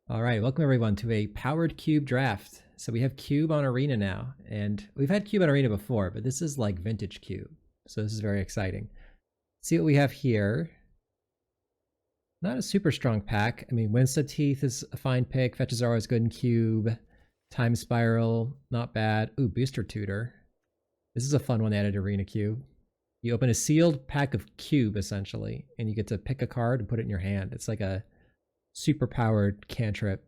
All right, welcome everyone to a powered cube draft. So we have cube on arena now, and we've had cube on arena before, but this is like vintage cube. So this is very exciting. See what we have here. Not a super strong pack. I mean, Windswept Teeth is a fine pick. Fetches are always good in cube. Time Spiral, not bad. Ooh, Booster Tutor. This is a fun one added arena cube. You open a sealed pack of cube essentially, and you get to pick a card and put it in your hand. It's like a super powered cantrip.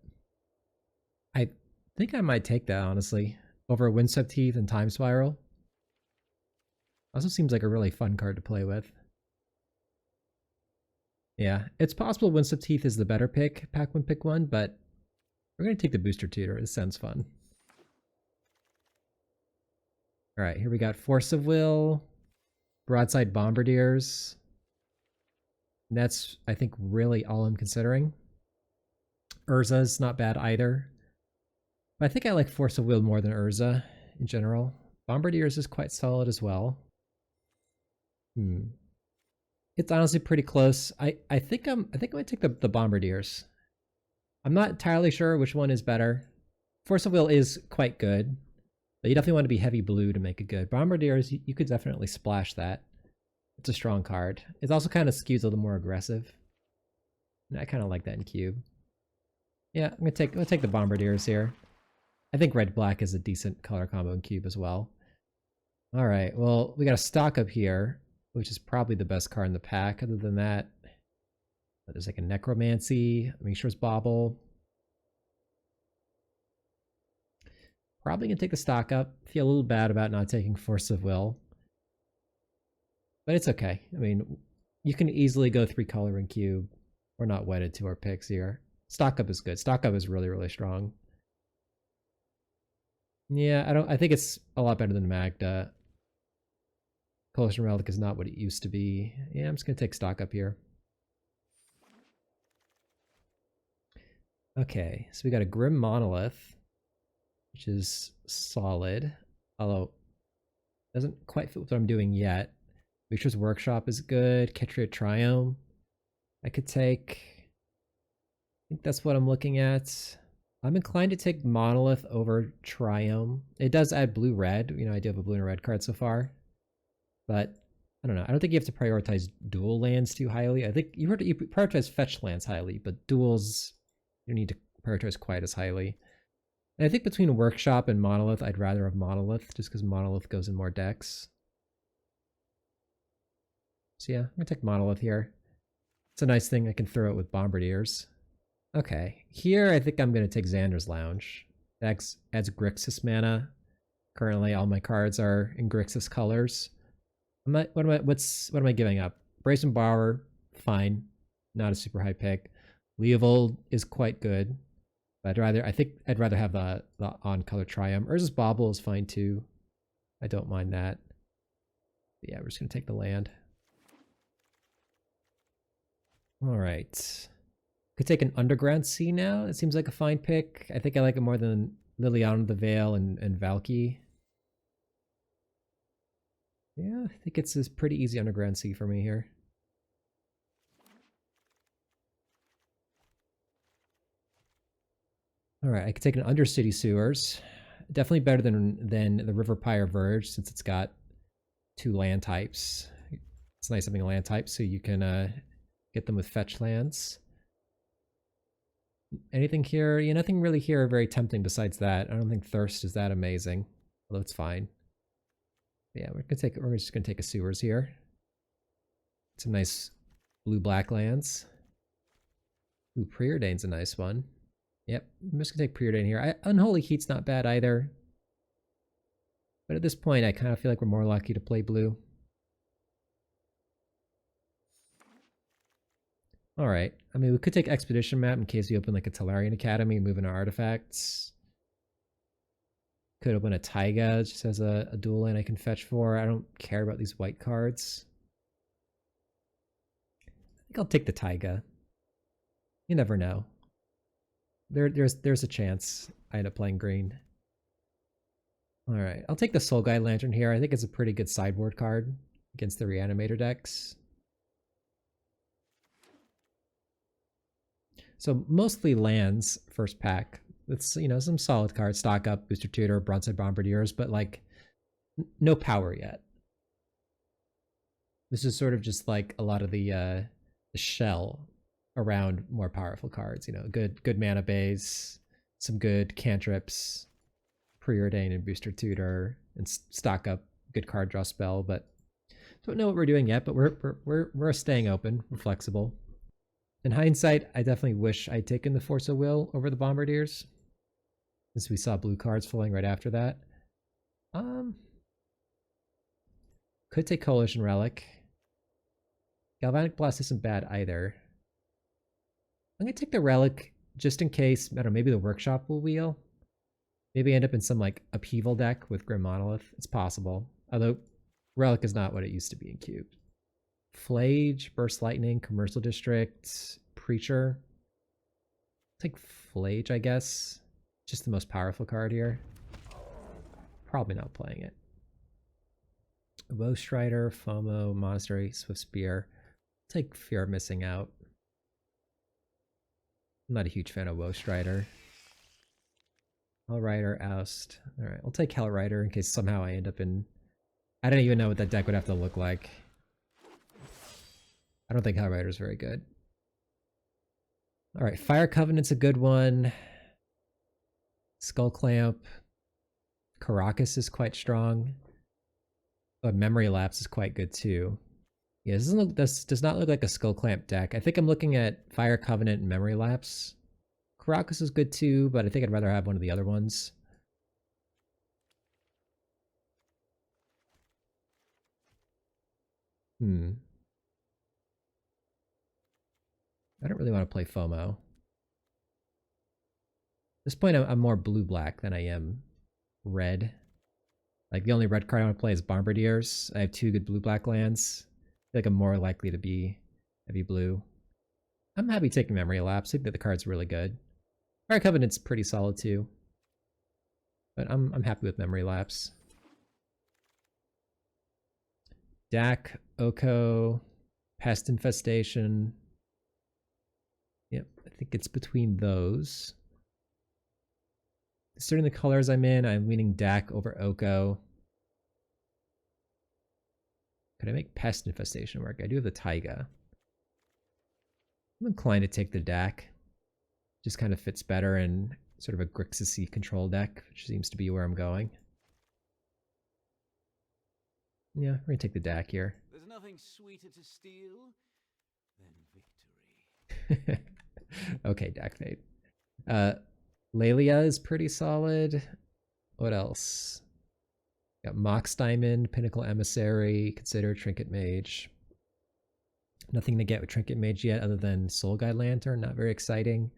I think I might take that honestly over Windswept Teeth and Time Spiral. Also seems like a really fun card to play with. Yeah, it's possible Windswept Teeth is the better pick, pack one, pick one, but we're gonna take the Booster Tutor. This sounds fun. All right, here we got Force of Will, Broadside Bombardiers. And that's, I think, really all I'm considering. Urza's not bad either. But I think I like Force of Will more than Urza in general. Bombardiers is quite solid as well. It's honestly pretty close. I think I might take the Bombardiers. I'm not entirely sure which one is better. Force of Will is quite good, but you definitely want to be heavy blue to make it good. Bombardiers, you could definitely splash that. It's a strong card. It also kind of skews a little more aggressive. And I kind of like that in cube. Yeah, I'm gonna take the Bombardiers here. I think red-black is a decent color combo in cube as well. All right, well, we got a stock up here, which is probably the best card in the pack. Other than that, there's like a Necromancy, Mishra's Bauble. Probably gonna take the stock up. Feel a little bad about not taking Force of Will. But it's okay. I mean, you can easily go 3-color in cube. We're not wedded to our picks here. Stock up is good. Stock up is really, really strong. Yeah, I think it's a lot better than Magda. Coalition Relic is not what it used to be. Yeah, I'm just gonna take stock up here. Okay, so we got a Grim Monolith, which is solid, although doesn't quite fit with what I'm doing yet. Mishra's Workshop is good. Ketria Triome I could take. I think that's what I'm looking at. I'm inclined to take Monolith over Triome. It does add blue-red. You know, I do have a blue and a red card so far. But, I don't know. I don't think you have to prioritize dual lands too highly. I think you prioritize fetch lands highly, but duals, you need to prioritize quite as highly. And I think between Workshop and Monolith, I'd rather have Monolith, just because Monolith goes in more decks. So yeah, I'm going to take Monolith here. It's a nice thing I can throw it with Bombardiers. Okay, here I think I'm going to take Xander's Lounge. It adds Grixis mana. Currently, all my cards are in Grixis colors. What am I giving up? Brazen Borrower, fine. Not a super high pick. Leovold is quite good. But I think I'd rather have the on-color Triumph. Urza's Bauble is fine too. I don't mind that. But yeah, we're just going to take the land. All right. Could take an Underground Sea now. It seems like a fine pick. I think I like it more than Liliana the Veil and Valky. Yeah, I think it's a pretty easy Underground Sea for me here. All right, I could take an Undercity Sewers. Definitely better than the River Pyre Verge since it's got 2 land types. It's nice having a land type so you can get them with fetch lands. Anything here? Yeah, nothing really here very tempting besides that. I don't think Thirst is that amazing, although it's fine. Yeah, we're just gonna take a Sewers here. Some nice blue-black lands. Ooh, Preordain's a nice one. Yep, I'm just gonna take Preordain here. Unholy Heat's not bad either. But at this point, I kind of feel like we're more lucky to play blue. All right. I mean, we could take Expedition Map in case we open like a Tolarian Academy and move in our artifacts. Could open a Taiga, just as a dual land I can fetch for. I don't care about these white cards. I think I'll take the Taiga. You never know. There's a chance I end up playing green. All right. I'll take the Soul Guide Lantern here. I think it's a pretty good sideboard card against the Reanimator decks. So mostly lands first pack. It's, you know, some solid cards, stock up, booster tutor, broadside bombardiers, but like no power yet. This is sort of just like a lot of the shell around more powerful cards. You know, good mana base, some good cantrips, preordain and booster tutor, and stock up good card draw spell. But don't know what we're doing yet. But we're staying open, we're flexible. In hindsight, I definitely wish I'd taken the Force of Will over the Bombardiers, since we saw blue cards falling right after that. Could take Coalition Relic. Galvanic Blast isn't bad either. I'm gonna take the Relic just in case. I don't know, maybe the Workshop will wheel. Maybe end up in some like upheaval deck with Grim Monolith. It's possible. Although Relic is not what it used to be in Cube. Flage, Burst Lightning, Commercial District, Preacher. Take Flage, I guess. Just the most powerful card here. Probably not playing it. Woe Strider, FOMO, Monastery, Swift Spear. Take Fear of Missing Out. I'm not a huge fan of Woe Strider. Hellrider, Oust. Alright, I'll take Hellrider in case somehow I end up in... I don't even know what that deck would have to look like. I don't think Hellrider is very good. Alright, Fire Covenant's a good one. Skull Clamp. Caracas is quite strong. But Memory Lapse is quite good too. Yeah, this does not look like a Skull Clamp deck. I think I'm looking at Fire Covenant and Memory Lapse. Caracas is good too, but I think I'd rather have one of the other ones. I don't really want to play FOMO. At this point, I'm more blue-black than I am red. Like, the only red card I want to play is Bombardiers. I have 2 good blue-black lands. I feel like I'm more likely to be heavy blue. I'm happy taking Memory Lapse. I think that the card's really good. Fire Covenant's pretty solid too. But I'm happy with Memory Lapse. Dak, Oko, Pest Infestation. Yep, I think it's between those. Considering the colors I'm in, I'm leaning Dak over Oko. Could I make Pest Infestation work? I do have the Taiga. I'm inclined to take the Dak. Just kind of fits better in sort of a Grixis-y control deck, which seems to be where I'm going. Yeah, we're gonna take the Dak here. There's nothing sweeter to steal than victory. Okay, Dak Fate. Lelia is pretty solid. What else? Got Mox Diamond, Pinnacle Emissary, Consider Trinket Mage. Nothing to get with Trinket Mage yet other than Soul Guide Lantern, not very exciting.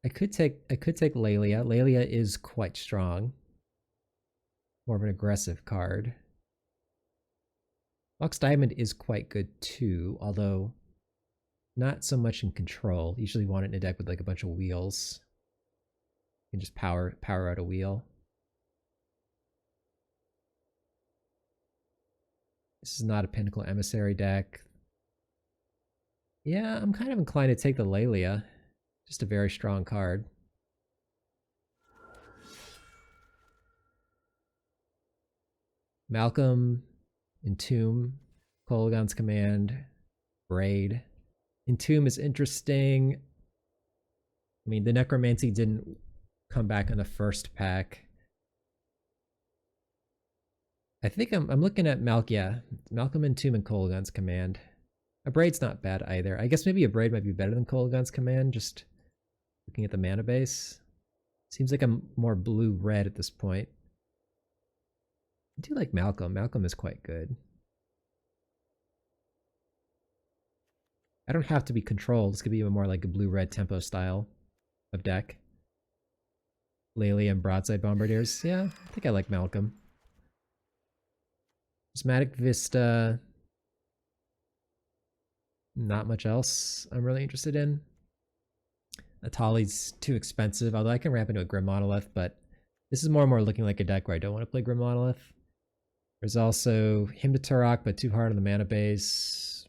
I could take Lelia. Lelia is quite strong. More of an aggressive card. Mox Diamond is quite good too, although not so much in control. Usually want it in a deck with like a bunch of wheels. You can just power out a wheel. This is not a Pinnacle Emissary deck. Yeah, I'm kind of inclined to take the Lelia. Just a very strong card. Malcolm, Entomb, Kolaghan's Command, Braid. Entomb is interesting. I mean, the Necromancy didn't come back in the first pack. I think I'm looking at Malcolm, Entomb, and Kolaghan's Command. A Braid's not bad either. I guess maybe a Braid might be better than Kolaghan's Command, just looking at the mana base. Seems like I'm more blue-red at this point. I do like Malcolm. Malcolm is quite good. I don't have to be controlled. This could be more like a blue-red tempo style of deck. Lelia and Broadside Bombardiers. Yeah, I think I like Malcolm. Prismatic Vista. Not much else I'm really interested in. Atali's too expensive, although I can ramp into a Grim Monolith, but this is more and more looking like a deck where I don't want to play Grim Monolith. There's also Hymn to Turok, but too hard on the mana base.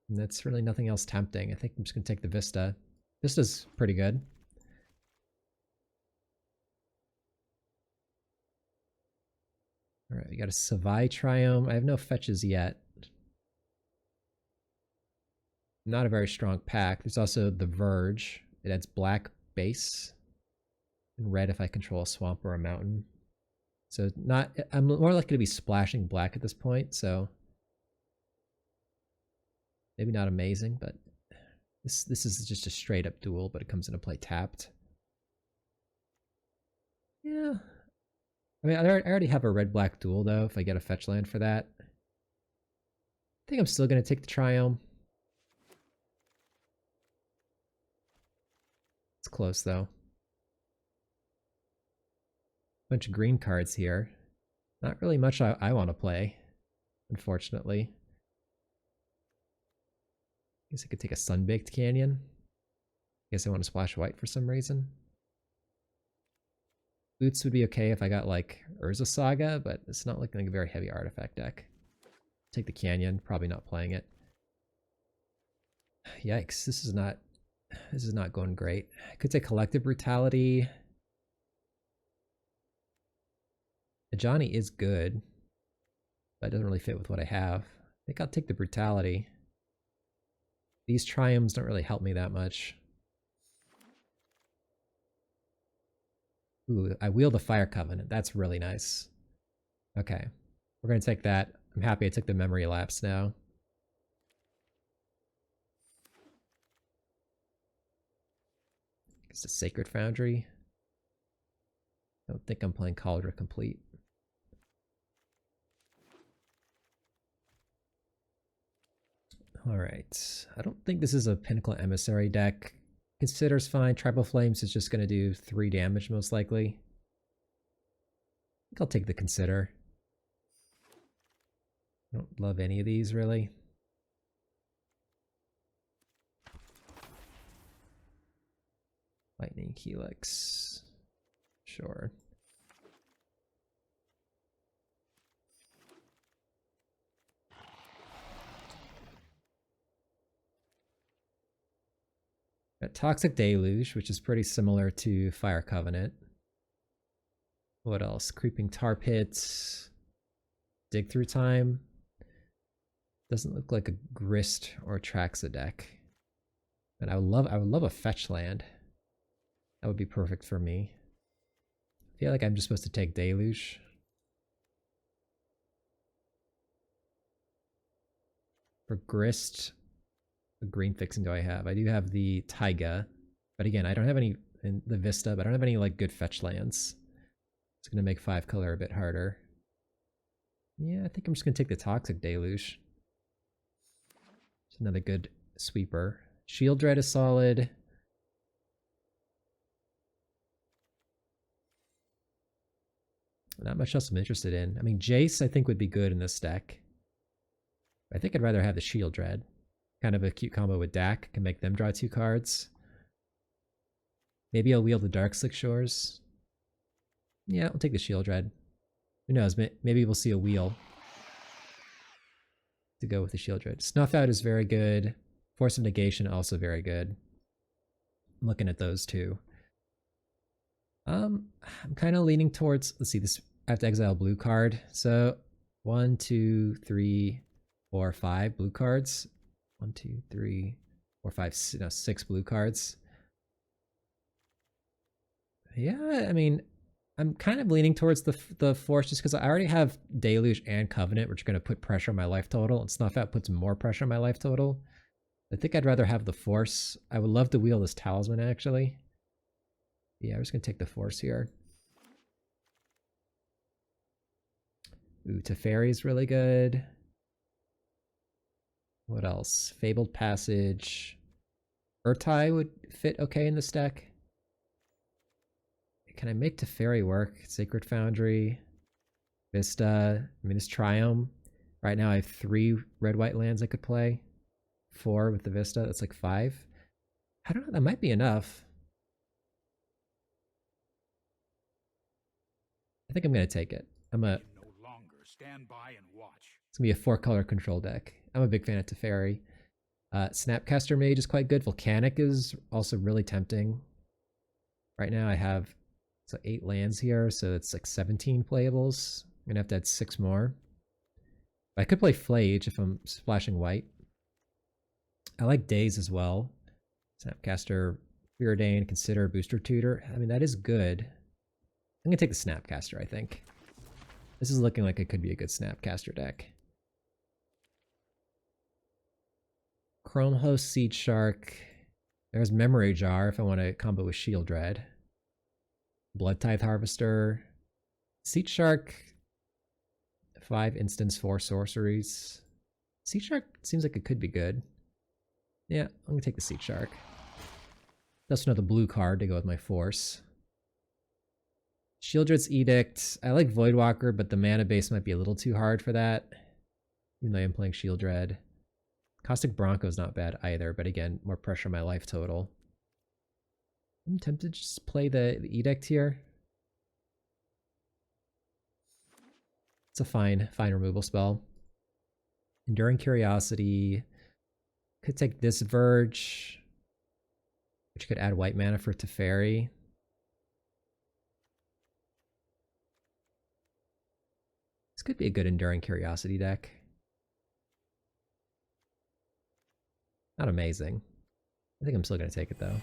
And that's really nothing else tempting. I think I'm just going to take the Vista. This is pretty good. Alright, we got a Savai Triome. I have no fetches yet. Not a very strong pack. There's also the Verge. It adds black base and red if I control a swamp or a mountain. So not, I'm more likely to be splashing black at this point, so maybe not amazing, but this is just a straight up duel, but it comes into play tapped. Yeah. I mean, I already have a red-black duel, though, if I get a fetch land for that. I think I'm still going to take the Triome. It's close, though. Bunch of green cards here. Not really much I want to play, unfortunately. Guess I could take a Sunbaked Canyon. Guess I want to splash white for some reason. Boots would be okay if I got like Urza Saga, but it's not looking like a very heavy artifact deck. Take the Canyon, probably not playing it. Yikes, this is not going great. I could take Collective Brutality. Ajani is good, but it doesn't really fit with what I have. I think I'll take the Brutality. These Triomes don't really help me that much. Ooh, I wield the Fire Covenant. That's really nice. Okay, we're going to take that. I'm happy I took the Memory Lapse now. It's a Sacred Foundry. I don't think I'm playing Cauldron Complete. Alright, I don't think this is a Pinnacle Emissary deck. Consider's fine. Tribal Flames is just going to do 3 damage most likely. I think I'll take the Consider. I don't love any of these really. Lightning Helix. Sure. Got Toxic Deluge, which is pretty similar to Fire Covenant. What else? Creeping Tar Pits. Dig Through Time. Doesn't look like a Grist or Traxa deck. And I would love a fetch land. That would be perfect for me. I feel like I'm just supposed to take Deluge. For Grist, what green fixing do I have? I do have the Taiga, but again, I don't have any in the Vista, but I don't have any like good fetch lands. It's gonna make 5 color a bit harder. Yeah, I think I'm just gonna take the Toxic Deluge. It's another good sweeper. Shield Dread is solid. Not much else I'm interested in. I mean, Jace I think would be good in this deck. I think I'd rather have the Shield Dread. Kind of a cute combo with Dak. Can make them draw 2 cards. Maybe I'll wield the Darkslick Shores. Yeah, I'll take the Shield Dread. Who knows? Maybe we'll see a wheel to go with the Shield Dread. Snuff Out is very good. Force of Negation also very good. I'm looking at those two. I'm kind of leaning towards, let's see, this, I have to exile a blue card. So 1, 2, 3, 4, 5 blue cards. 1, 2, 3, 4, 5, no, 6 blue cards. Yeah, I mean, I'm kind of leaning towards the Force just because I already have Deluge and Covenant, which are going to put pressure on my life total, and Snuff Out puts more pressure on my life total. I think I'd rather have the Force. I would love to wield this Talisman, actually. Yeah, I'm just going to take the Force here. Ooh, Teferi is really good. What else? Fabled Passage. Urtai would fit okay in this deck. Can I make Teferi work? Sacred Foundry. Vista. I mean, this Triome. Right now I have 3 red-white lands I could play. 4 with the Vista. That's like 5. I don't know. That might be enough. I think I'm going to take it. It's going to be a 4-color control deck. I'm a big fan of Teferi. Snapcaster Mage is quite good. Volcanic is also really tempting. Right now I have 8 lands here, so it's like 17 playables. I'm gonna have to add 6 more. But I could play Flage if I'm splashing white. I like Daze as well. Snapcaster, Preordain, Consider, Booster Tutor. I mean, that is good. I'm gonna take the Snapcaster, I think. This is looking like it could be a good Snapcaster deck. Chrome Host, Seed Shark. There's Memory Jar if I want to combo with Shield Dread. Blood Tithe Harvester. Seed Shark. 5 instants, 4 sorceries. Seed Shark seems like it could be good. Yeah, I'm gonna take the Seed Shark. That's another blue card to go with my Force. Shieldred's Edict. I like Voidwalker, but the mana base might be a little too hard for that. Even though I am playing Shieldred. Caustic Bronco's not bad either, but again, more pressure on my life total. I'm tempted to just play the Edict here. It's a fine removal spell. Enduring Curiosity. Could take this Verge, which could add white mana for Teferi. This could be a good Enduring Curiosity deck. Not amazing. I think I'm still going to take it though.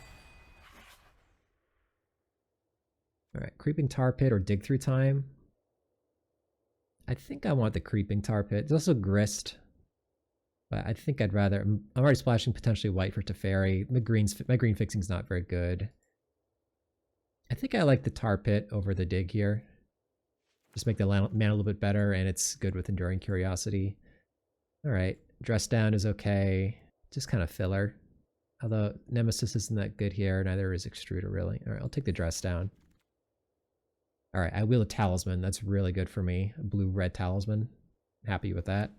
Alright, Creeping Tar Pit or Dig Through Time. I think I want the Creeping Tar Pit. There's also Grist. But I think I'd rather... I'm already splashing potentially white for Teferi. My green fixing's not very good. I think I like the Tar Pit over the Dig here. Just make the mana a little bit better, and it's good with Enduring Curiosity. Alright, Dress Down is okay. Just kind of filler. Although Nemesis isn't that good here, neither is Extruder really. Alright, I'll take the Dress Down. Alright, I wheel a Talisman. That's really good for me. A blue-red Talisman. Happy with that.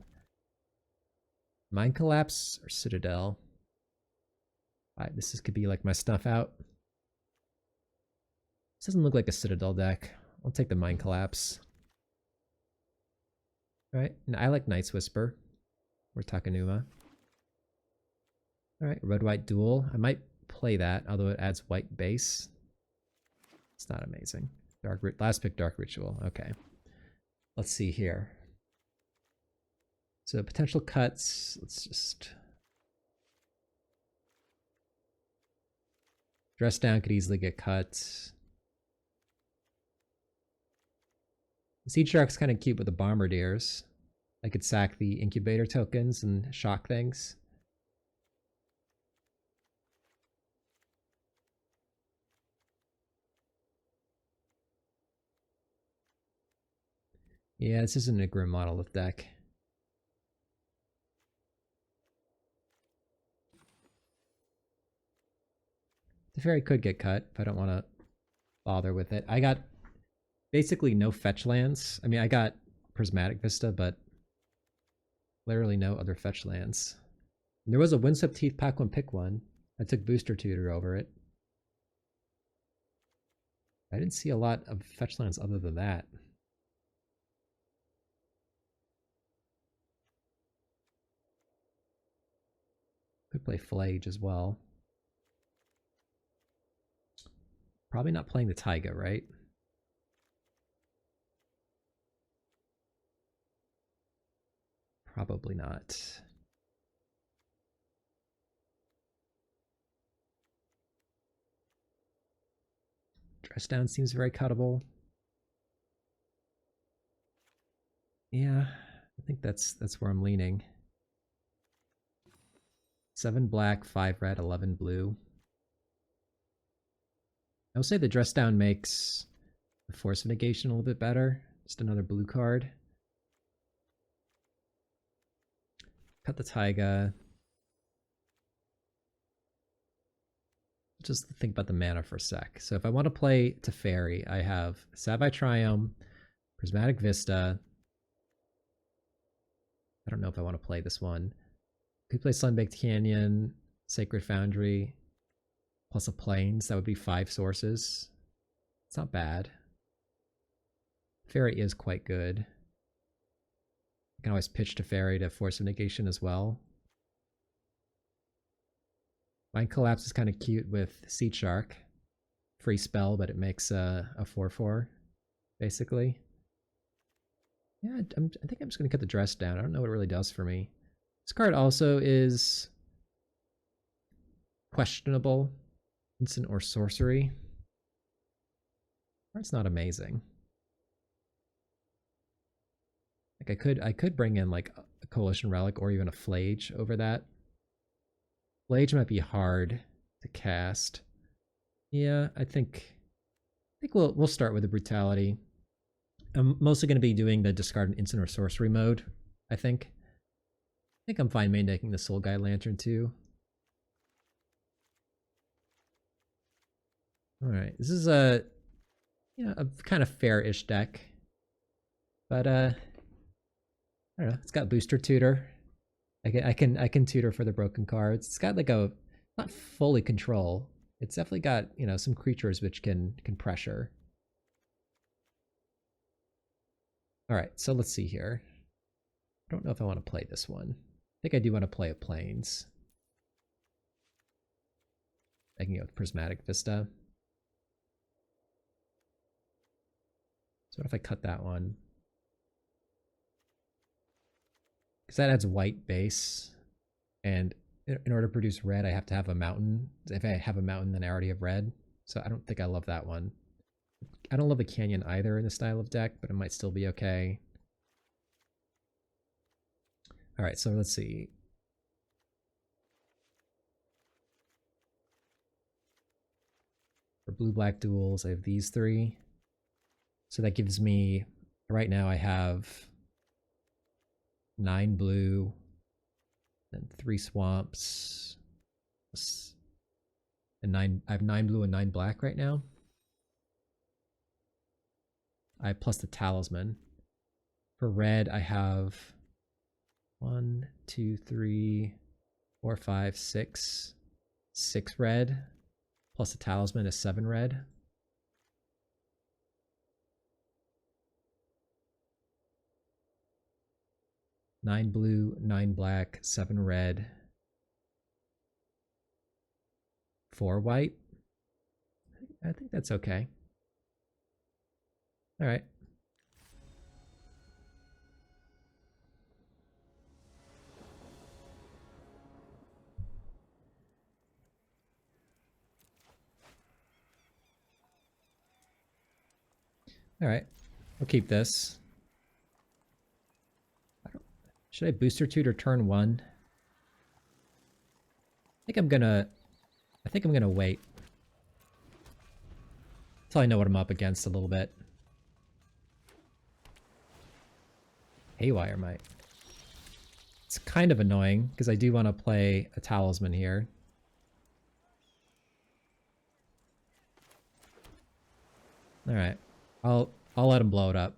Mind Collapse or Citadel? Alright, this could be like my stuff out. This doesn't look like a Citadel deck. I'll take the Mind Collapse. Alright, and I like Night's Whisper. Or Takenuma. Alright, Red-White Duel. I might play that, although it adds white base. It's not amazing. Last pick, Dark Ritual. Okay. Let's see here. So potential cuts. Let's just... Dress Down could easily get cut. Seed Shark's kind of cute with the Bombardiers. I could sack the Incubator tokens and shock things. Yeah, this isn't a Grim Monolith deck. The Fairy could get cut if I don't want to bother with it. I got basically no fetch lands. I mean, I got Prismatic Vista, but literally no other fetch lands. And there was a Windswept Teeth pack one pick one. I took Booster Tutor over it. I didn't see a lot of fetch lands other than that. Could play Flage as well. Probably not playing the Taiga, right? Probably not. Dress Down seems very cuttable. Yeah, I think that's where I'm leaning. 7 black, 5 red, 11 blue. I will say the Dress Down makes the Force of Negation a little bit better. Just another blue card. Cut the Taiga. Just think about the mana for a sec. So if I want to play Teferi, I have Savai Triome, Prismatic Vista. I don't know if I want to play this one. Could play Sunbaked Canyon, Sacred Foundry, plus a Plains. That would be 5 sources. It's not bad. Fairy is quite good. I can always pitch to Fairy to Force of Negation as well. Mind Collapse is kind of cute with Seed Shark. Free spell, but it makes a 4/4, basically. Yeah, I think I'm just going to cut the dress down. I don't know what it really does for me. This card also is questionable. Instant or sorcery. It's not amazing. Like I could bring in like a Coalition Relic or even a Flage over that. Flage might be hard to cast. Yeah, I think we'll start with the Brutality. I'm mostly going to be doing the discard an instant or sorcery mode, I think. I think I'm fine main decking the Soul Guide Lantern too. Alright, this is a kind of fair-ish deck. But I don't know, it's got booster tutor. I can tutor for the broken cards. It's got like a not fully control. It's definitely got, some creatures which can pressure. Alright, so let's see here. I don't know if I want to play this one. I think I do want to play a Plains. I can go with Prismatic Vista. So what if I cut that one? Because that adds white base. And in order to produce red, I have to have a mountain. If I have a mountain, then I already have red. So I don't think I love that one. I don't love the Canyon either in the style of deck, but it might still be okay. Alright, so let's see. For blue-black duels, I have these three. So that gives me, right now I have 9 blue, and 3 swamps, and I have 9 blue and 9 black right now. I plus the talisman. For red, I have 1, 2, 3, 4, 5, 6. 6 red, plus the talisman is 7 red. Nine blue, 9 black, 7 red, 4 white. I think that's okay. All right. All right. We'll keep this. Should I booster tutor turn 1? I think I'm gonna wait. Until I know what I'm up against a little bit. Haywire might. It's kind of annoying, because I do want to play a talisman here. Alright. I'll let him blow it up.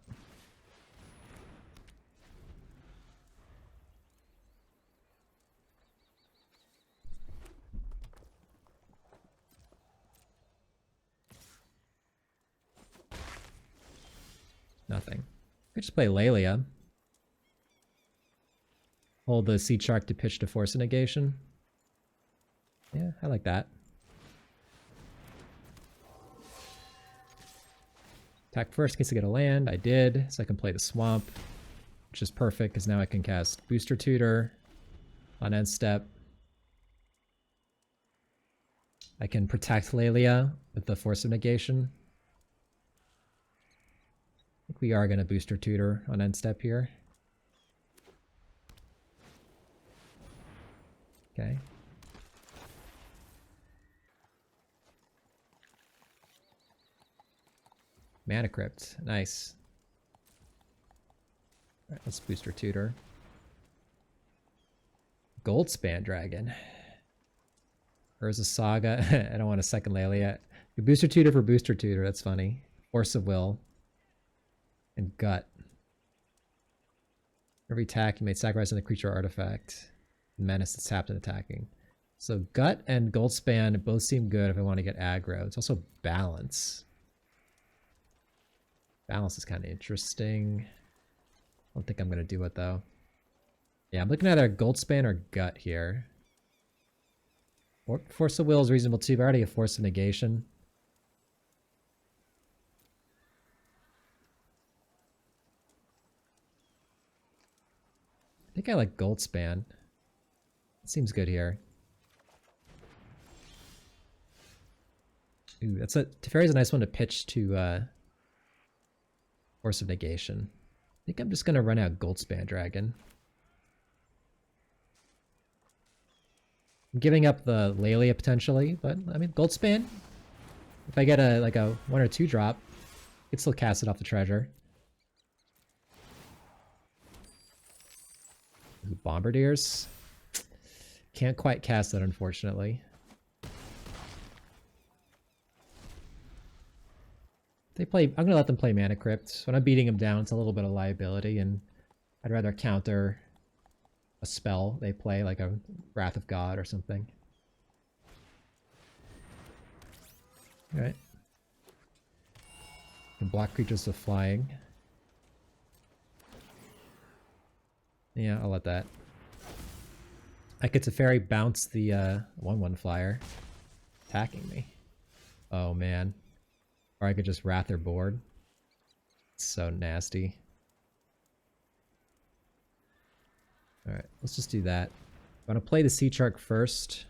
Nothing. I could just play Lelia. Hold the Seed Shark to pitch to force a negation. Yeah, I like that. Attack first in case I get a land. I did, so I can play the Swamp, which is perfect because now I can cast Booster Tutor on end step. I can protect Lelia with the force of negation. I think we are going to Booster Tutor on end step here. Okay. Mana Crypt. Nice. Alright, let's Booster Tutor. Goldspan Dragon. Urza Saga. I don't want a second Lelia. Booster Tutor for Booster Tutor. That's funny. Force of Will. And Gut. Every attack you may sacrifice on a creature or artifact. Menace that's tapped and attacking. So Gut and Goldspan both seem good if I want to get aggro. It's also Balance. Balance is kind of interesting. I don't think I'm going to do it though. Yeah, I'm looking at either Goldspan or Gut here. Force of Will is reasonable too, but I already have Force of Negation. I think I like Goldspan. It seems good here. Ooh, Teferi's a nice one to pitch to Force of Negation. I think I'm just gonna run out Goldspan Dragon. I'm giving up the Lelia potentially, but I mean Goldspan. If I get a 1 or 2 drop, I can still cast it off the treasure. Ooh, Bombardiers. Can't quite cast that, unfortunately. I'm gonna let them play Mana Crypt. When I'm beating them down, it's a little bit of liability, and I'd rather counter a spell they play, like a Wrath of God or something. Alright. And block creatures with flying. Yeah, I'll let that. I could Teferi bounce the 1/1 flyer, attacking me. Oh man. Or I could just Wrath their board. It's so nasty. Alright, let's just do that. I want to play the Sea Shark first.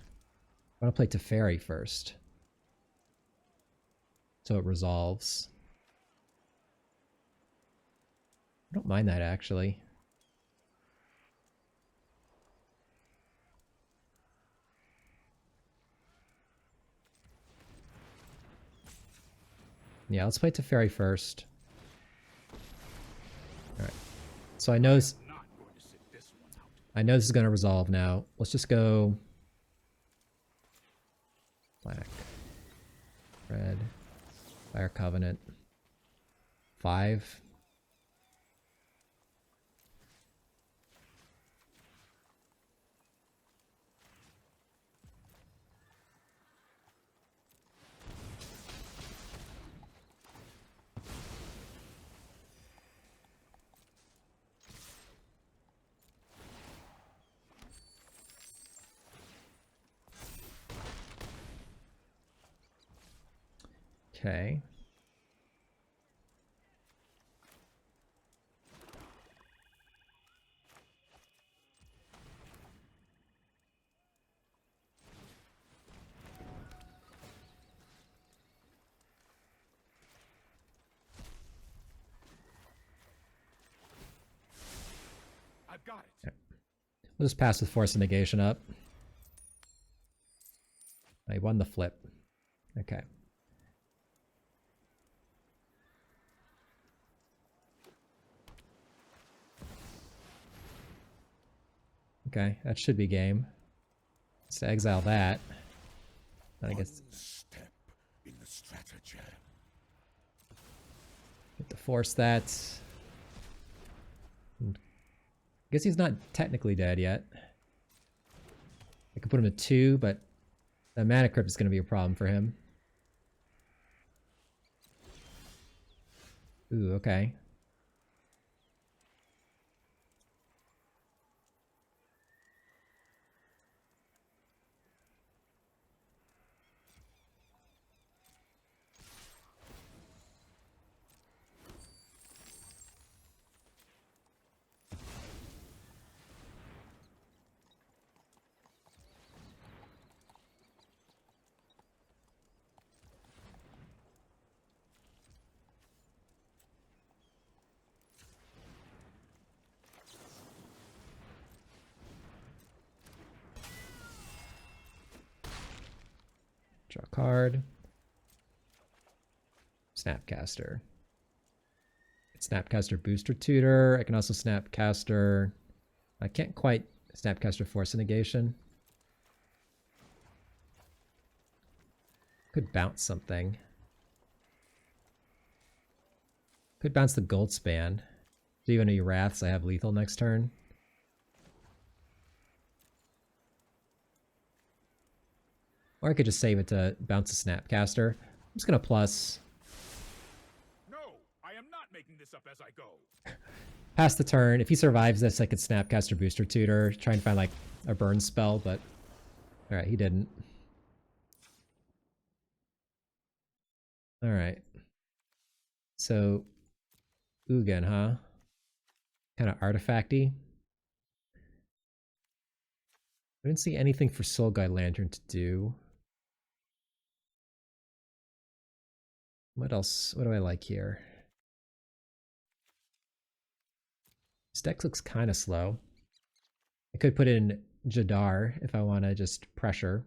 I want to play Teferi first. So it resolves. I don't mind that, actually. Yeah, let's play Teferi first. Alright. So I know this is going to resolve now. Let's just go black, red, Fire Covenant, 5. Okay. I've got it. We'll just pass with Force of Negation up. I won the flip. Okay. Okay, that should be game. Let's exile that. I guess. Step in the stratagem. Get to force that. I guess he's not technically dead yet. I can put him to 2, but the Mana Crypt is going to be a problem for him. Ooh, okay. Draw a card. Snapcaster. Snapcaster Booster Tutor. I can also Snapcaster. I can't quite Snapcaster Force of Negation. Could bounce something. Could bounce the Goldspan. Do you have any Wraths? I have lethal next turn. Or I could just save it to bounce a Snapcaster. I'm just gonna plus. No, I am not making this up as I go. Pass the turn. If he survives this, I could Snapcaster Booster Tutor. Try and find like a burn spell, but alright, he didn't. Alright. So, Ugin, huh? Kind of artifacty. I didn't see anything for Soul Guide Lantern to do. What else? What do I like here? This deck looks kind of slow. I could put in Jadar if I want to just pressure.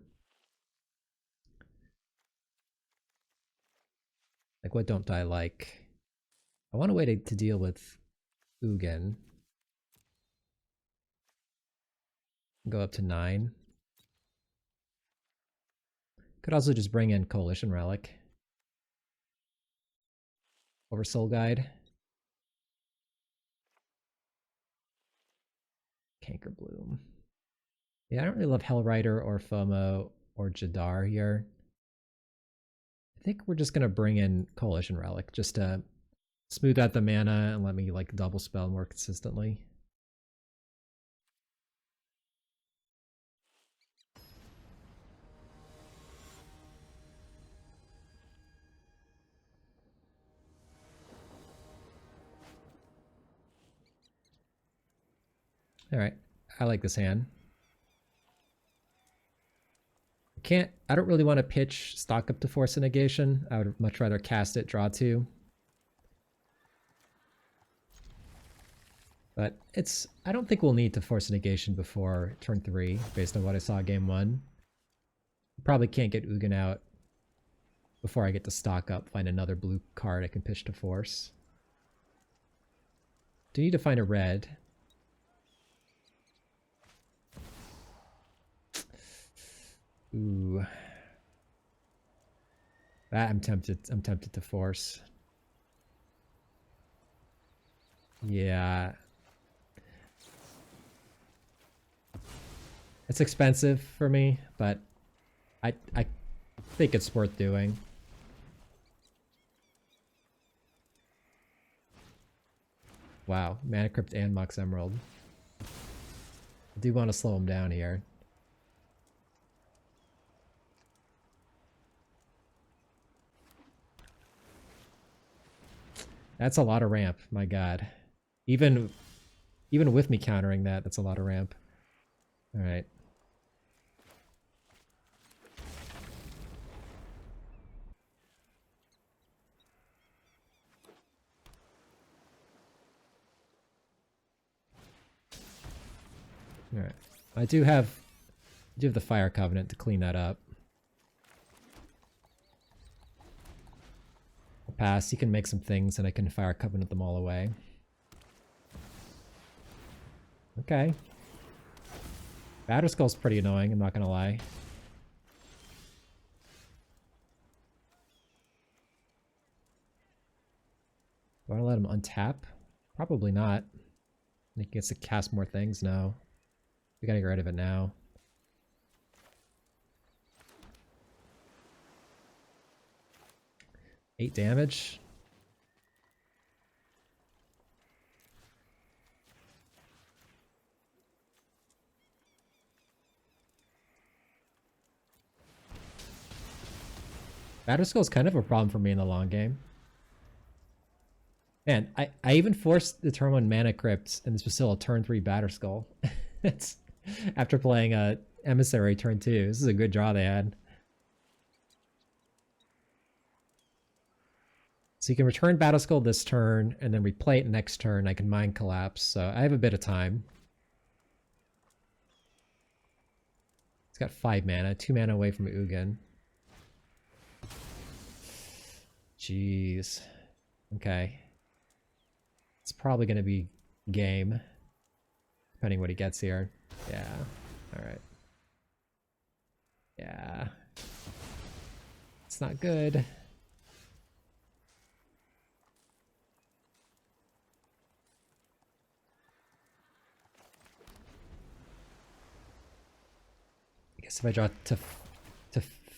Like, what don't I like? I want a way to deal with Ugin. Go up to 9. Could also just bring in Coalition Relic. Over Soul Guide. Canker Bloom. Yeah, I don't really love Hellrider or FOMO or Jadar here. I think we're just gonna bring in Coalition Relic just to smooth out the mana and let me like double spell more consistently. Alright, I like this hand. I don't really want to pitch stock up to Force of Negation. I would much rather cast it, draw 2. But I don't think we'll need to Force of Negation before turn 3, based on what I saw game 1. Probably can't get Ugin out before I get to stock up, find another blue card I can pitch to Force. Do need to find a red. Ooh. That I'm tempted to Force. Yeah. It's expensive for me, but I think it's worth doing. Wow, Mana Crypt and Mox Emerald. I do want to slow him down here. That's a lot of ramp, my god. Even with me countering that, that's a lot of ramp. Alright. Alright. I do have the Fire Covenant to clean that up. I'll pass. You can make some things and I can Fire Covenant them all away. Okay. Batterskull's pretty annoying, I'm not gonna lie. Do I want to let him untap? Probably not. He gets to cast more things now. We gotta get rid of it now. Eight damage. Batterskull is kind of a problem for me in the long game. Man, I even forced the turn 1 Mana Crypt, and this was still a turn 3 Batterskull. It's after playing a Emissary turn 2. This is a good draw they had. So you can return Batterskull this turn, and then replay it next turn. I can Mind Collapse, so I have a bit of time. It's got 5 mana, 2 mana away from Ugin. Jeez. Okay. It's probably going to be game. Depending what he gets here. Yeah. Alright. Yeah. It's not good. I guess if I draw to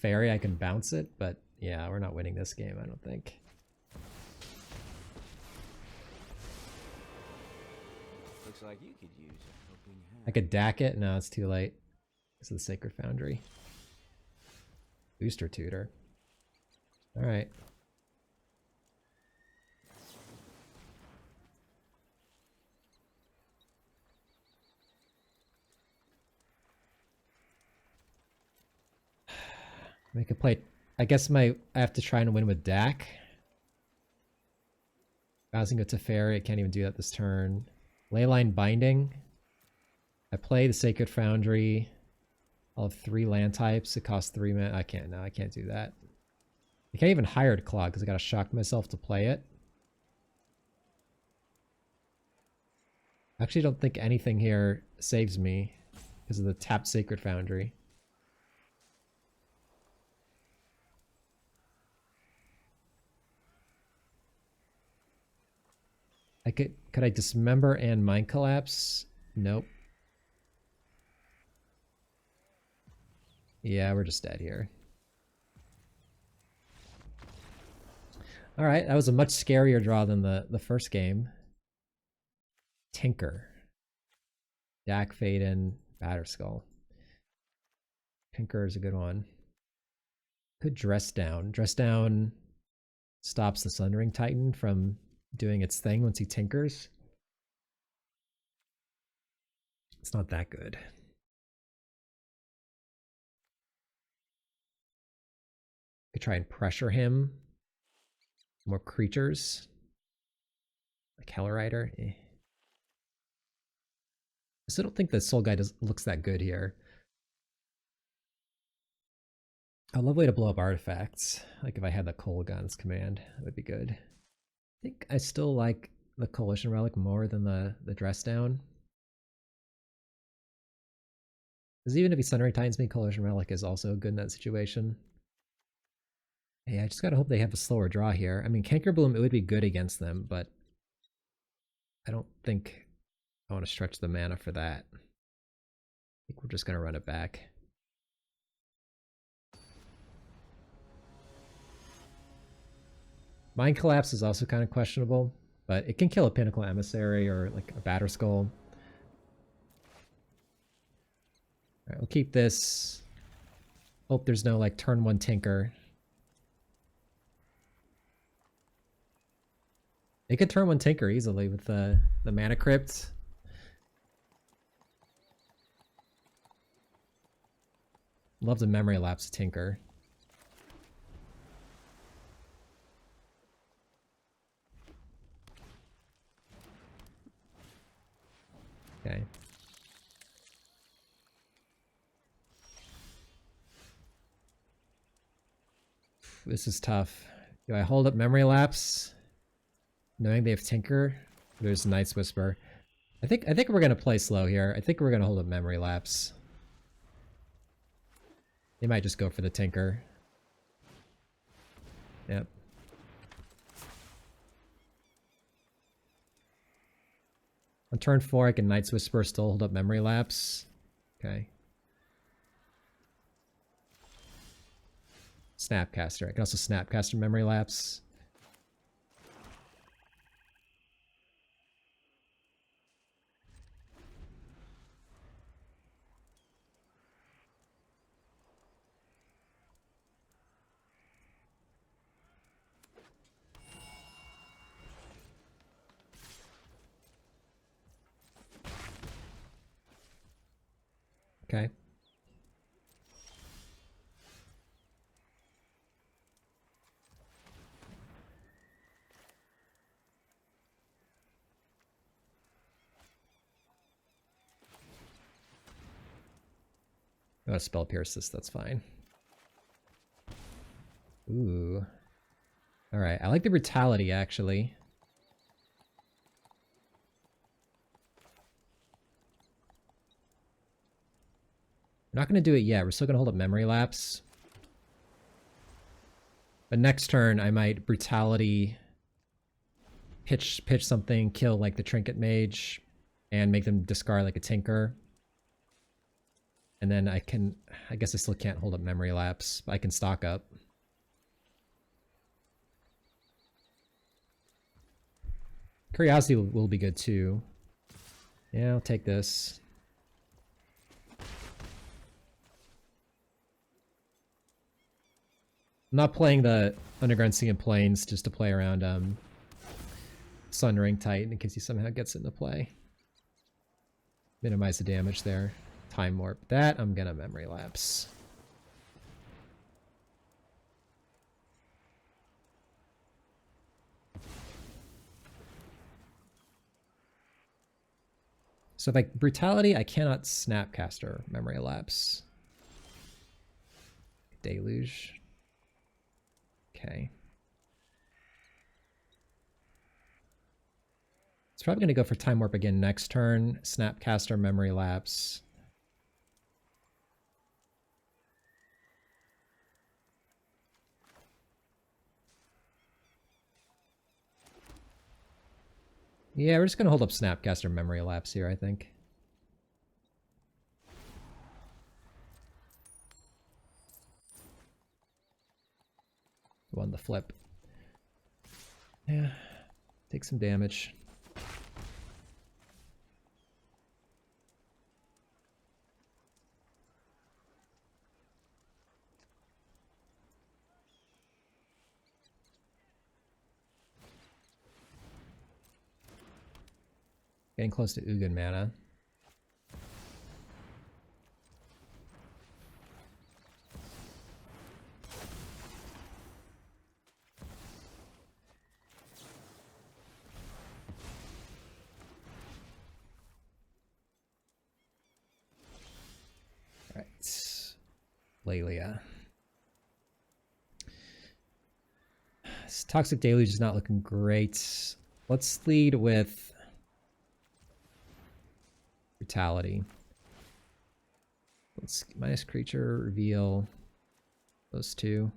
Fairy, I can bounce it, but yeah, we're not winning this game, I don't think. Looks like you could use a helping hand. I could DAC it. No, it's too late. This is the Sacred Foundry. Booster Tutor. Alright. We could play... I guess I have to try and win with Dak. Bouncing go to Fairy. I can't even do that this turn. Leyline Binding. I play the Sacred Foundry. I'll have 3 land types. It costs 3 mana. I can't. No, I can't do that. I can't even hire a Claw because I gotta shock myself to play it. I actually don't think anything here saves me because of the tapped Sacred Foundry. Could I Dismember and Mind Collapse? Nope. Yeah, we're just dead here. Alright, that was a much scarier draw than the first game. Tinker. Dak Faden, Batterskull. Tinker is a good one. Could Dress Down. Dress Down stops the Sundering Titan from doing its thing once he tinkers. It's not that good. Could try and pressure him. More creatures. Like Hell Rider. I still don't think the Soul Guide looks that good here. A lovely way to blow up artifacts. Like if I had the Kolaghan's command, that would be good. I think I still like the Coalition Relic more than the Dress Down. Because even if he Sundering Titans me, Coalition Relic is also good in that situation. Hey, I just gotta hope they have a slower draw here. I mean, Canker Bloom, it would be good against them, but I don't think I want to stretch the mana for that. I think we're just gonna run it back. Mind Collapse is also kind of questionable, but it can kill a Pinnacle Emissary or like a Batterskull. Alright, we'll keep this. Hope there's no like turn 1 Tinker. They could turn 1 Tinker easily with the Mana Crypt. Love to Memory Lapse Tinker. Okay. This is tough. Do I hold up Memory Lapse, knowing they have Tinker? There's Night's Whisper. I think we're gonna play slow here. I think we're gonna hold up Memory Lapse. They might just go for the Tinker. Yep. On turn 4, I can Night's Whisper, still hold up Memory Lapse. Okay. Snapcaster. I can also Snapcaster Memory Lapse. Okay. I'm gonna Spell Pierce this, that's fine. Ooh. Alright, I like the Brutality, actually. We're not gonna do it yet, we're still gonna hold up Memory Lapse. But next turn, I might Brutality, pitch something, kill like the Trinket Mage, and make them discard like a Tinker. And then I guess I still can't hold up Memory Lapse, but I can stock up. Curiosity will be good too. Yeah, I'll take this. I'm not playing the Underground Sea and Plains just to play around Sundering Titan in case he somehow gets into play. Minimize the damage there. Time Warp. That I'm gonna Memory Lapse. So if I brutality, I cannot snapcaster memory lapse. Deluge. Okay. It's probably going to go for time warp again next turn. Snapcaster memory lapse. Yeah, we're just going to hold up Snapcaster memory lapse here, I think. Won the flip. Yeah, take some damage. Getting close to Ugin mana. Alright. Lelia. This Toxic Deluge is not looking great. Let's lead with Brutality. Let's minus creature, reveal those two.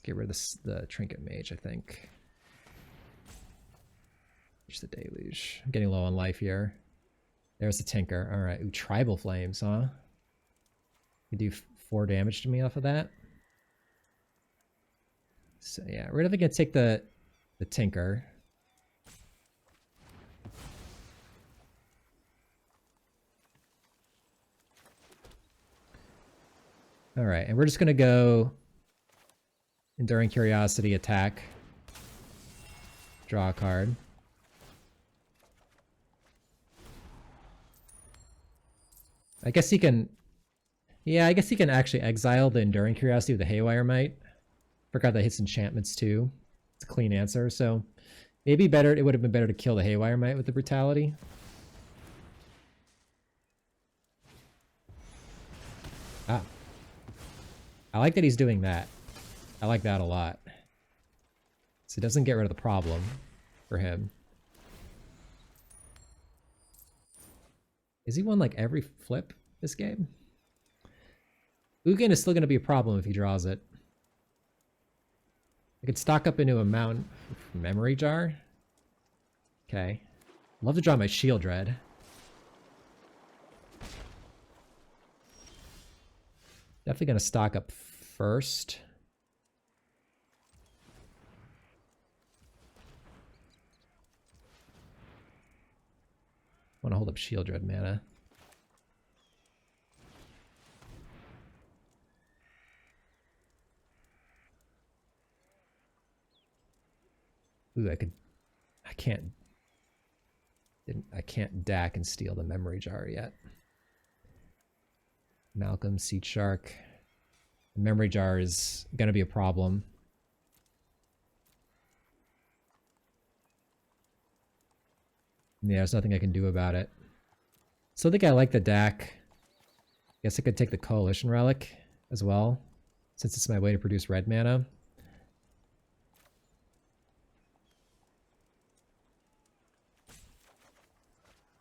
Get rid of the Trinket Mage, I think. Just the Deluge. I'm getting low on life here. There's the Tinker. Alright, ooh, Tribal Flames, huh? You do 4 damage to me off of that. So yeah, we're definitely gonna take the Tinker. Alright, and we're just gonna go Enduring Curiosity, attack. Draw a card. I guess he can... Yeah, I guess he can actually exile the Enduring Curiosity with the Haywire Might. Forgot that hits enchantments too. It's a clean answer, so... Maybe better. It would have been better to kill the Haywire Might with the Brutality. Ah. I like that he's doing that. I like that a lot. So it doesn't get rid of the problem for him. Is he won like every flip this game? Ugin is still going to be a problem if he draws it. I could stock up into a Mountain Memory Jar. Okay. Love to draw my Shield Red. Definitely going to stock up first. Want to hold up Shield Red mana. Ooh, I can't DAC and steal the Memory Jar yet. Malcolm, Seed Shark. The Memory Jar is gonna be a problem. Yeah, there's nothing I can do about it. Still think I like the DAC. Guess I could take the Coalition Relic as well, since it's my way to produce red mana.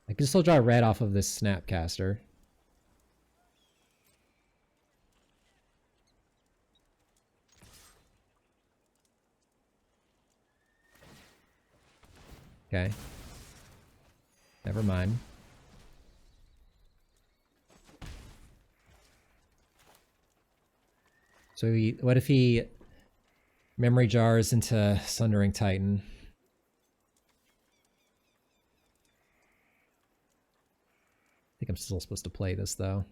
I can still draw red off of this Snapcaster. Okay. Never mind. So what if he Memory Jars into Sundering Titan? I think I'm still supposed to play this though.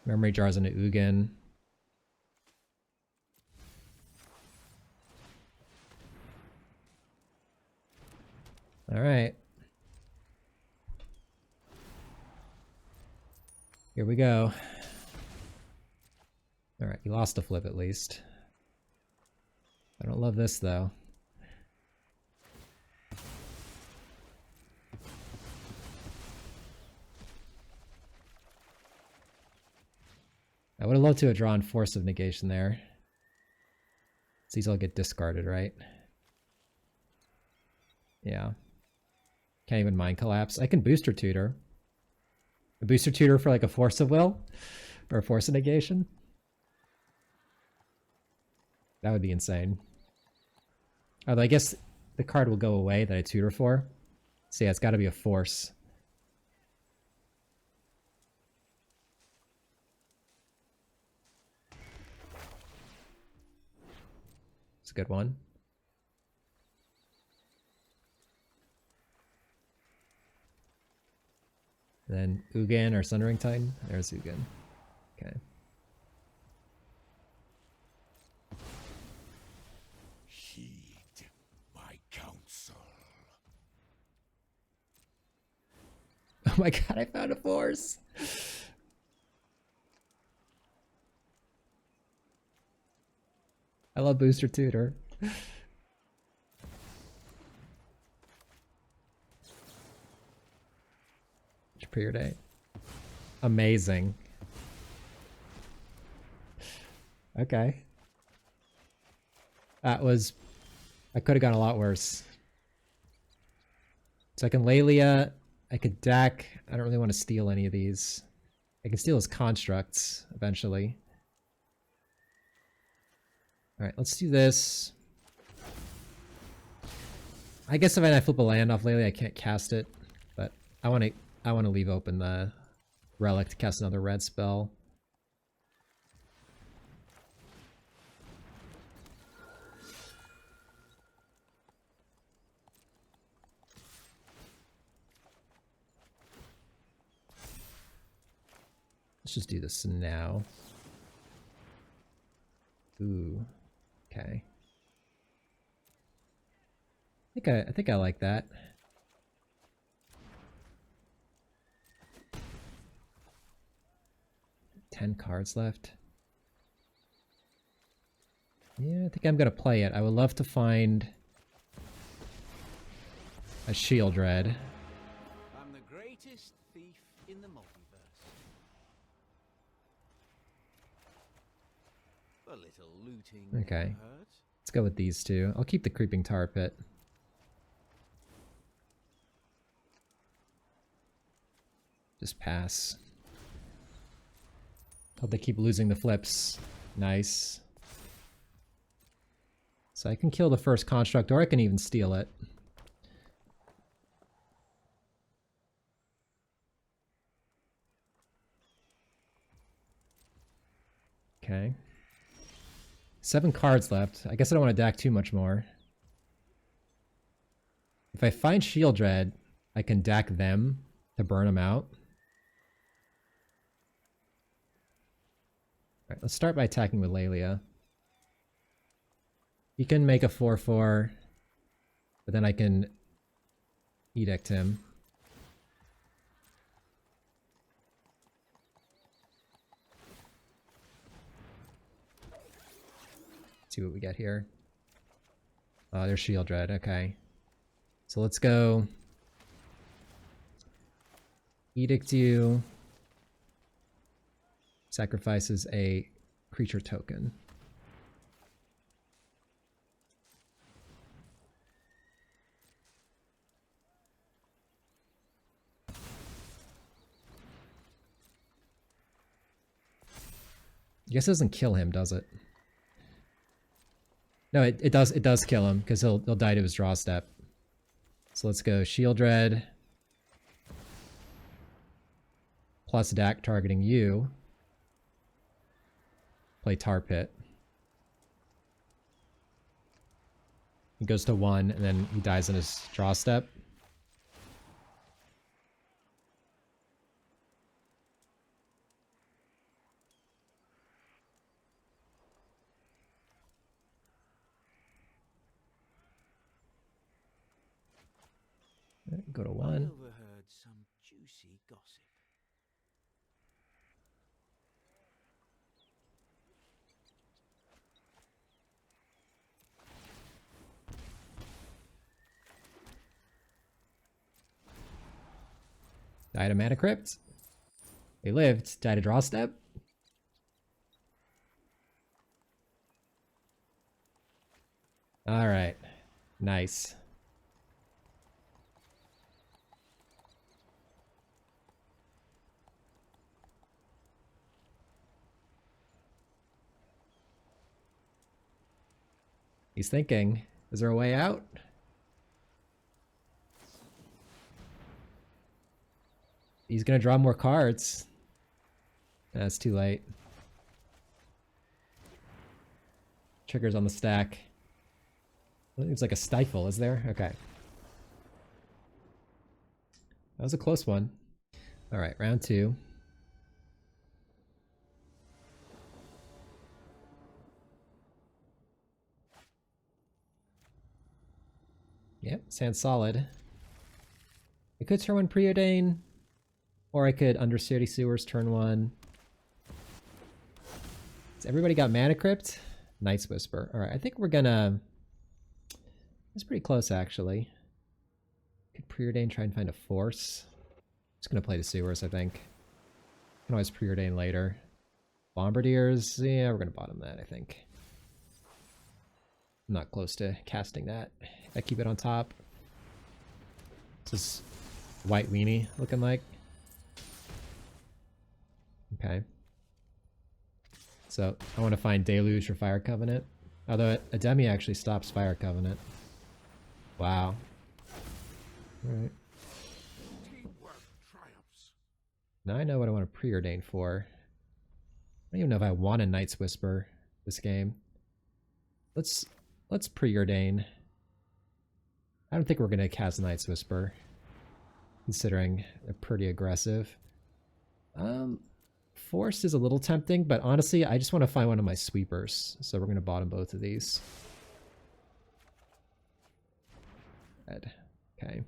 Memory Jars into Ugin. All right. Here we go. Alright, you lost a flip at least. I don't love this though. I would have loved to have drawn Force of Negation there. These all get discarded, right? Yeah. Can't even Mind Collapse. I can Booster Tutor. A Booster Tutor for like a Force of Will? Or a Force of Negation? That would be insane. Although I guess the card will go away that I tutor for. So yeah, it's got to be a Force. It's a good one. And then Ugin or Sundering Titan. There's Ugin. Okay. Heed my counsel. Oh my god, I found a Force! I love Booster Tutor. Superior Day. Amazing. Okay. That was... I could have gone a lot worse. So I can Lelia, I could Dak. I don't really want to steal any of these. I can steal his constructs eventually. Alright, let's do this. I guess if I flip a land off Lelia, I can't cast it. But I want to leave open the relic to cast another red spell. Let's just do this now. Ooh, okay. I think I like that. $10 cards left. Yeah, I think I'm gonna play it. I would love to find a Shield Red. I'm the greatest thief in the multiverse. A little looting never Okay. hurt. Let's go with these two. I'll keep the Creeping Tar Pit. Just pass. Hope they keep losing the flips. Nice. So I can kill the first construct, or I can even steal it. Okay. 7 cards left. I guess I don't want to Dak too much more. If I find Shield Dread, I can Dak them to burn them out. Alright, let's start by attacking with Lelia. He can make a 4/4, but then I can Edict him. See what we get here. Oh, there's Shield Dread, okay. So let's go Edict you. Sacrifices a creature token. I guess it doesn't kill him, does it? No, it does kill him, because he'll die to his draw step. So let's go Shield Dread. Plus Dak targeting you. Play Tar Pit. He goes to 1, and then he dies in his draw step. Go to 1. I overheard some juicy gossip. Died a mana crypt. They lived. Died a draw step. All right. Nice. He's thinking, is there a way out? He's gonna draw more cards. That's too late. Triggers on the stack. I think it's like a stifle, is there? Okay. That was a close one. All right, round 2. Yep, sounds solid. I could turn 1 Preordain, or I could Undercity Sewers turn 1. So everybody got Mana Crypt? Night's Whisper. Alright, I think we're gonna... It's pretty close, actually. Could Preordain try and find a Force? Just gonna play the Sewers, I think. Can always Preordain later. Bombardiers, yeah, we're gonna bottom that, I think. I'm not close to casting that. I keep it on top. This is white weenie looking like. Okay. So I want to find Deluge or Fire Covenant. Although Ademi actually stops Fire Covenant. Wow. Alright. Teamwork triumphs. Now I know what I want to preordain for. I don't even know if I want a Night's Whisper this game. Let's preordain. I don't think we're gonna cast Night's Whisper, considering they're pretty aggressive. Force is a little tempting, but honestly, I just want to find one of my sweepers, so we're gonna bottom both of these. Red. Okay.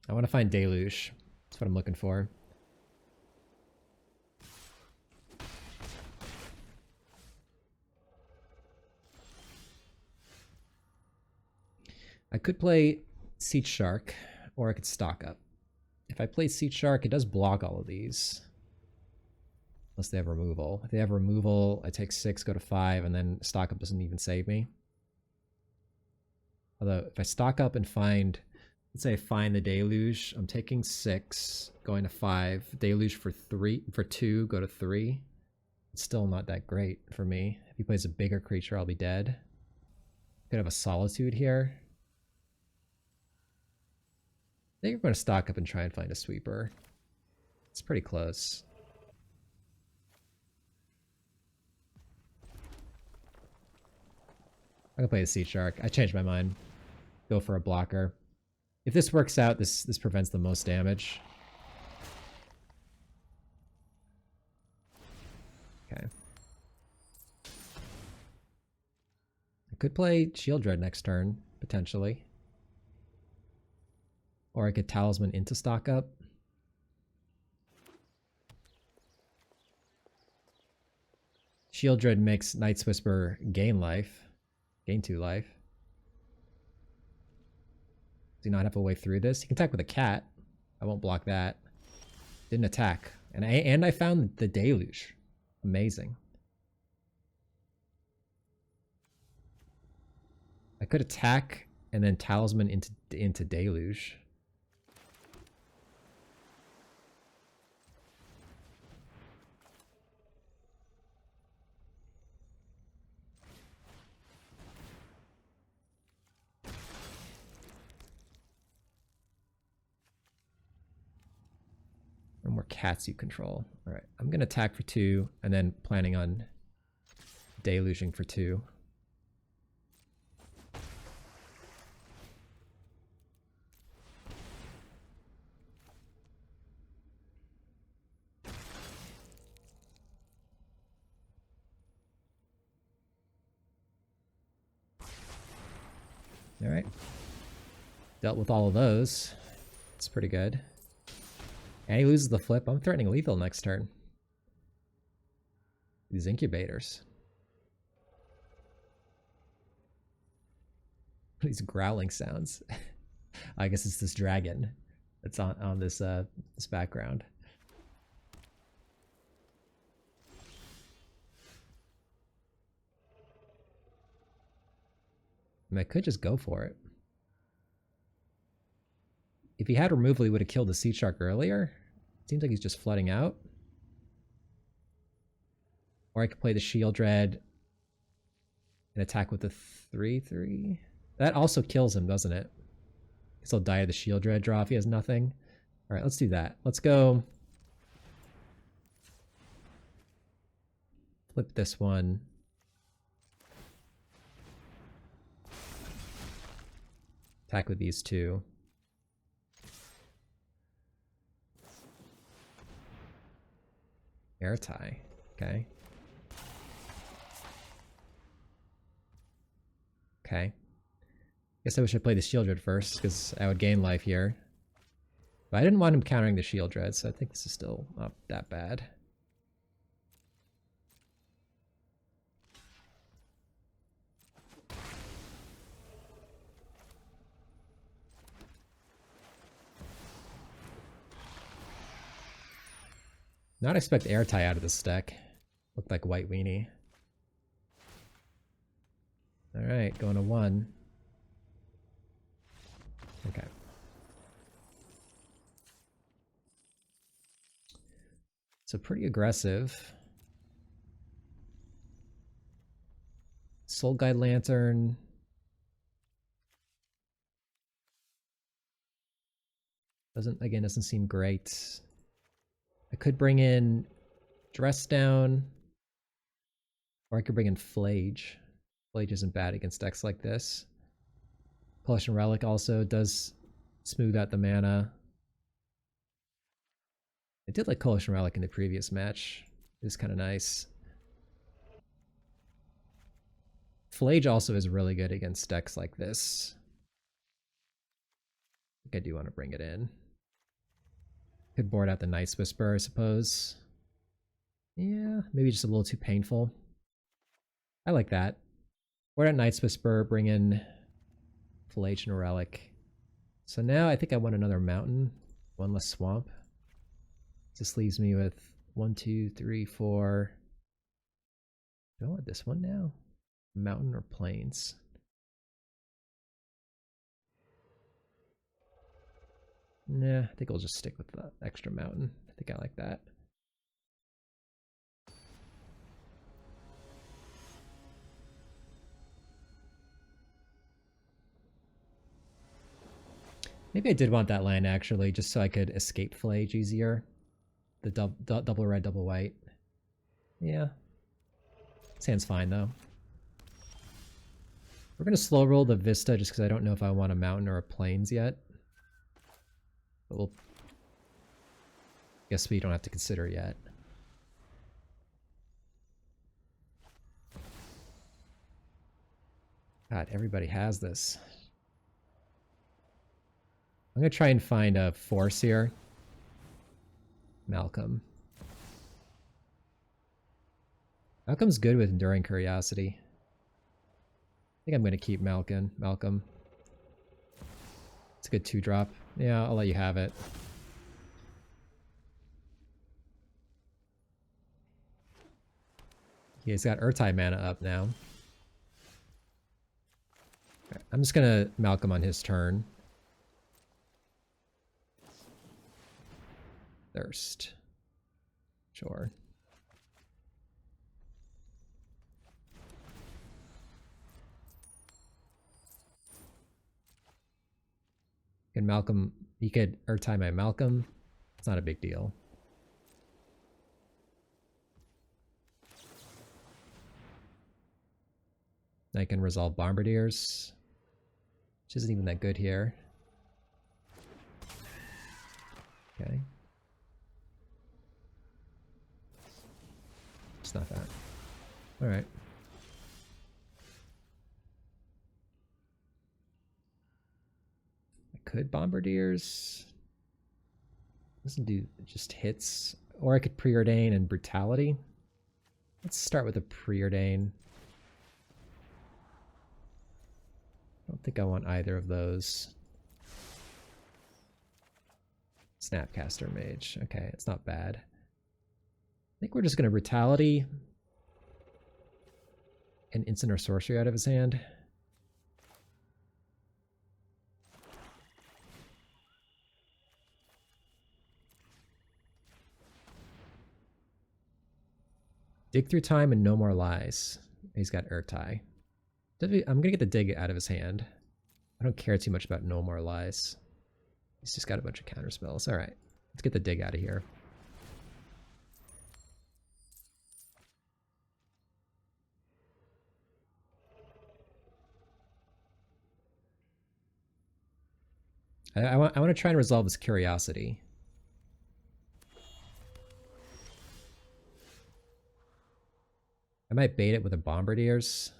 I want to find Deluge. That's what I'm looking for. I could play Seat Shark, or I could stock up. If I play Seat Shark, it does block all of these. Unless they have removal. If they have removal, I take 6, go to 5, and then stock up doesn't even save me. Although, if I stock up and find... Let's say I find the Deluge, I'm taking 6, going to 5. Deluge for 2, go to 3. It's still not that great for me. If he plays a bigger creature, I'll be dead. Could have a Solitude here. I think we're going to stock up and try and find a sweeper. It's pretty close. I'm going to play the Sea Shark. I changed my mind. Go for a blocker. If this works out, this prevents the most damage. Okay. I could play Shield Dread next turn, potentially. Or I could Talisman into stock up. Shield Dread makes Night's Whisper gain life. Gain 2 life. Does he not have a way through this? He can attack with a cat. I won't block that. Didn't attack. And I found the Deluge. Amazing. I could attack and then Talisman into Deluge. No more cats you control. All right, I'm gonna attack for 2 and then planning on deluging for 2. All right, dealt with all of those. It's pretty good. And he loses the flip. I'm threatening lethal next turn. These incubators. These growling sounds. I guess it's this dragon that's on this this background. I mean, I could just go for it. If he had removal, he would have killed the Sea Shark earlier. Seems like he's just flooding out. Or I could play the Shield Dread and attack with the 3/3. That also kills him, doesn't it? Guess he'll die of the Shield Dread draw if he has nothing. Alright, let's do that. Let's go flip this one. Attack with these two. Air tie. Okay. Okay. Guess I should play the Shield Dread first, because I would gain life here. But I didn't want him countering the Shield Dread, so I think this is still not that bad. Not expect air tie out of this deck. Looked like white weenie. Alright, going to 1. Okay. So pretty aggressive. Soul Guide Lantern. Doesn't seem great. I could bring in Dress Down, or I could bring in Flage. Flage isn't bad against decks like this. Collection Relic also does smooth out the mana. I did like Collection Relic in the previous match. It was kind of nice. Flage also is really good against decks like this. I think I do want to bring it in. Could board out the Night's Whisper, I suppose. Yeah, maybe just a little too painful. I like that. Board out Night's Whisper, bring in Flage and Relic. So now I think I want another mountain. One less swamp. This leaves me with 1, 2, 3, 4. Do I want this one now? Mountain or plains? Nah, I think I'll just stick with the extra mountain. I think I like that. Maybe I did want that land actually, just so I could escape Flage easier. The double red, double white. Yeah. This hand's fine though. We're gonna slow roll the Vista just because I don't know if I want a mountain or a plains yet. But we'll... guess we don't have to consider yet. God, everybody has this. I'm gonna try and find a force here. Malcolm. Malcolm's good with Enduring Curiosity. I think I'm gonna keep Malcolm. It's a good 2-drop. Yeah, I'll let you have it. He's got Urtai mana up now. Okay, I'm just gonna Malcolm on his turn. Thirst. Sure. Can Malcolm... he could Urtai my Malcolm. It's not a big deal. I can resolve Bombardiers, which isn't even that good here. Okay. It's not that. Alright. I could Bombardiers. Doesn't do just hits. Or I could Preordain and Brutality. Let's start with a Preordain. don't think I want either of those. Snapcaster Mage. Okay, it's not bad. I think we're just going to Brutality an instant or sorcery out of his hand. Dig Through Time and No More Lies. He's got Urtai. I'm going to get the dig out of his hand. I don't care too much about No More Lies. He's just got a bunch of counter spells. Alright, let's get the dig out of here. I want to try and resolve this Curiosity. I might bait it with a Bombardiers.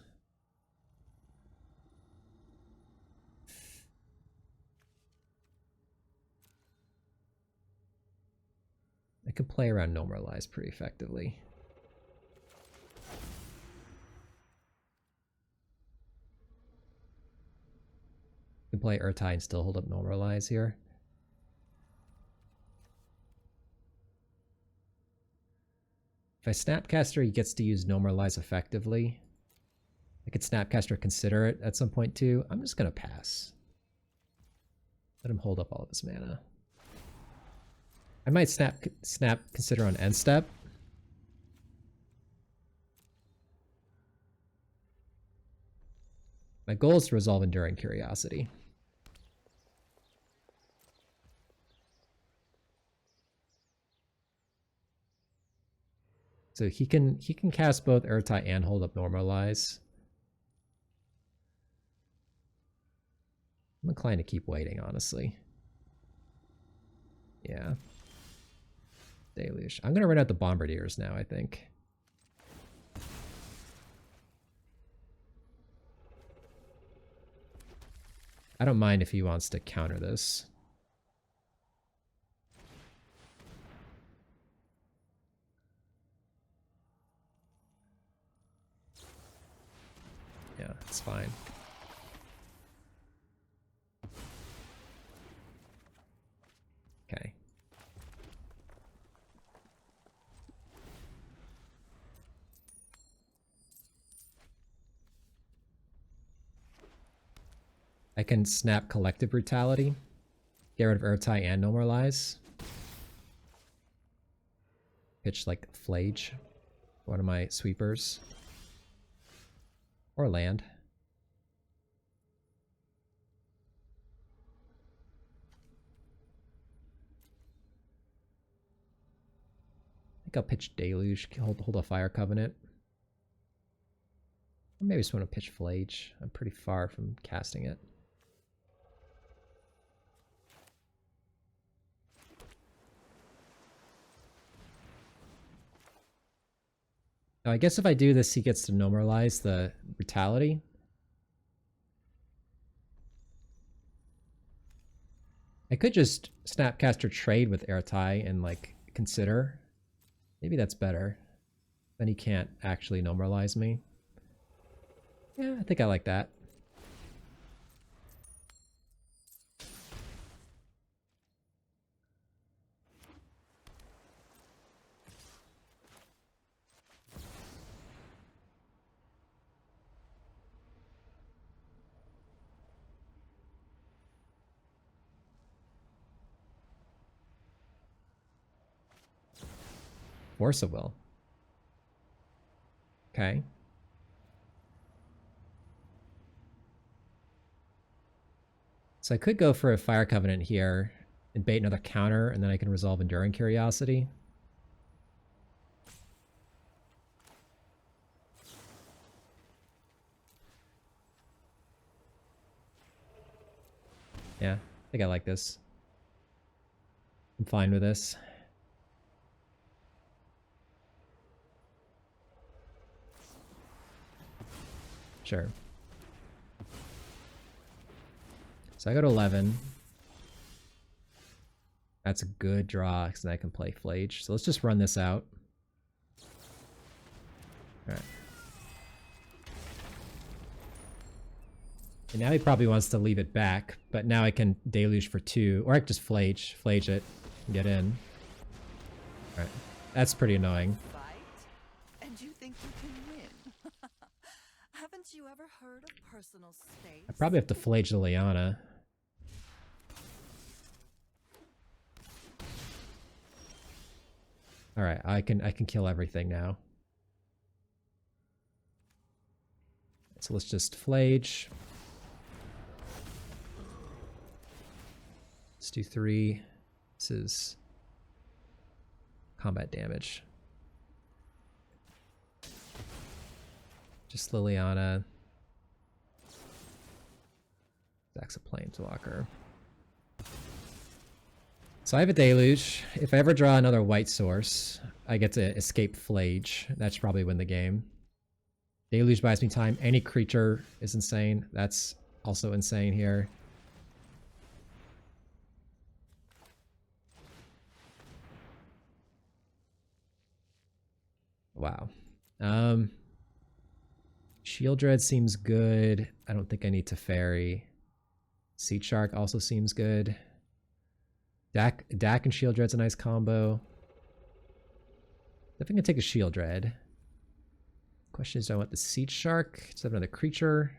I could play around No More Lies pretty effectively. I can play Urtai and still hold up No More Lies here. If I Snapcaster, he gets to use No More Lies effectively. I could Snapcaster Consider it at some point too. I'm just going to pass. Let him hold up all of his mana. I might snap Consider on end step. My goal is to resolve Enduring Curiosity. So he can cast both Urtai and hold up No More Lies. I'm inclined to keep waiting, honestly. Yeah. Deluge. I'm going to run out the Bombardiers now, I think. I don't mind if he wants to counter this. Yeah, it's fine. Okay. I can snap Collective Brutality. Get rid of Urtai and No More Lies. Pitch like Flage. One of my sweepers. Or land. I think I'll pitch Deluge, hold a Fire Covenant. Or maybe just want to pitch Flage. I'm pretty far from casting it. Now, I guess if I do this, he gets to No More Lies the Brutality. I could just Snapcaster trade with Urtai and like Consider. Maybe that's better. Then he can't actually No More Lies me. Yeah, I think I like that. Force of Will. Okay. So I could go for a Fire Covenant here and bait another counter, and then I can resolve Enduring Curiosity. Yeah, I think I like this. I'm fine with this. Sure. So I go to 11. That's a good draw because then I can play Flage. So let's just run this out. Alright. And now he probably wants to leave it back, but now I can Deluge for 2, or I can just Flage it, and get in. Alright, that's pretty annoying. Fight? And you think you can win? Haven't you ever heard of personal space? I probably have to Flage the Liana. Alright, I can kill everything now. So let's just Flage. Let's do 3. This is combat damage. Just Liliana. Zach's a Planeswalker. So I have a Deluge. If I ever draw another white source, I get to escape Flage. That should probably win the game. Deluge buys me time. Any creature is insane. That's also insane here. Wow. Shield Dread seems good. I don't think I need to Fairy. Seed Shark also seems good. Dak and Shield Dread's a nice combo. Definitely gonna take a Shield Dread. Question is, do I want the Seed Shark? Just have another creature.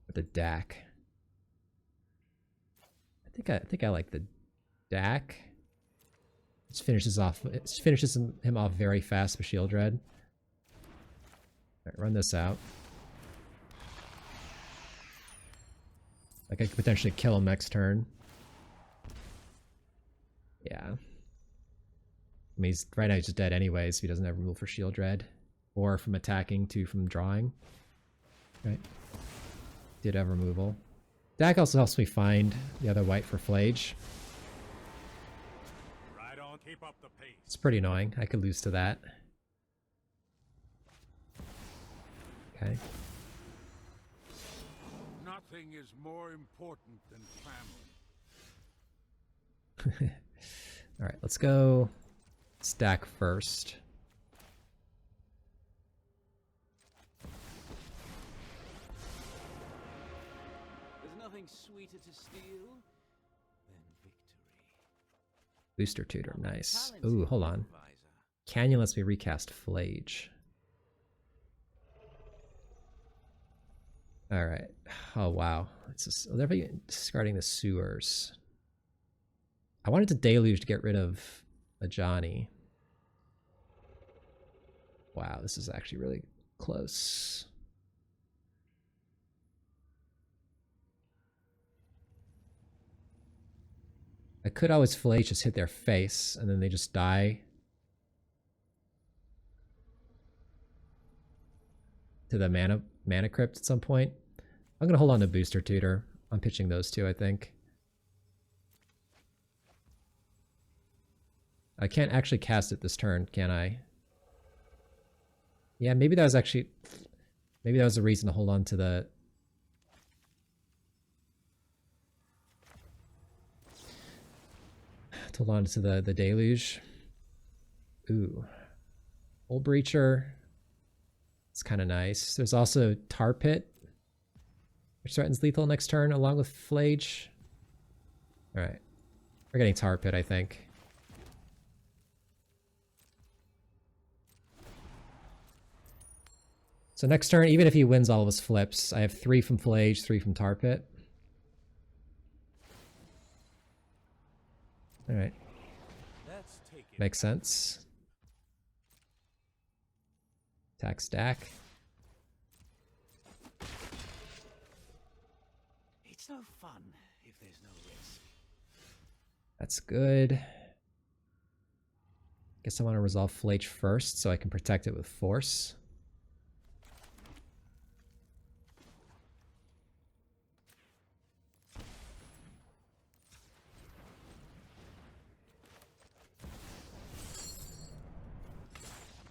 Or the Dak? I think I like the Dak. It finishes him off very fast with Shield Dread. Alright, run this out. Like I could potentially kill him next turn. Yeah. I mean, right now he's just dead anyways if he doesn't have removal for Shield Dread. Or from attacking to from drawing. Right. Did have removal. Dak also helps me find the other white for Flage. Right on, keep up the pace. It's pretty annoying. I could lose to that. Okay. Nothing is more important than family. Alright, let's go stack first. There's nothing sweeter to steal than victory. Booster Tutor, I'm a nice. talented Ooh, hold on. improviser. Canyon lets me recast Flage. Alright. Oh, wow. It's just, they're discarding the sewers. I wanted to Deluge to get rid of a Johnny. Wow, this is actually really close. I could always Flage just hit their face and then they just die. To the mana crypt at some point. I'm gonna hold on to Booster Tutor. I'm pitching those two, I think. I can't actually cast it this turn, can I? Yeah, maybe that was actually... Maybe that was the reason to hold on to the... To hold on to the Deluge. Ooh. Old Breacher. It's kind of nice. There's also Tar Pit, which threatens lethal next turn along with Flage. Alright. We're getting Tar Pit, I think. So next turn, even if he wins all of his flips, I have 3 from Flage, 3 from Tar Pit. Alright. Makes sense. Attack stack. It's no fun if there's no risk. That's good. Guess I want to resolve Flage first so I can protect it with Force.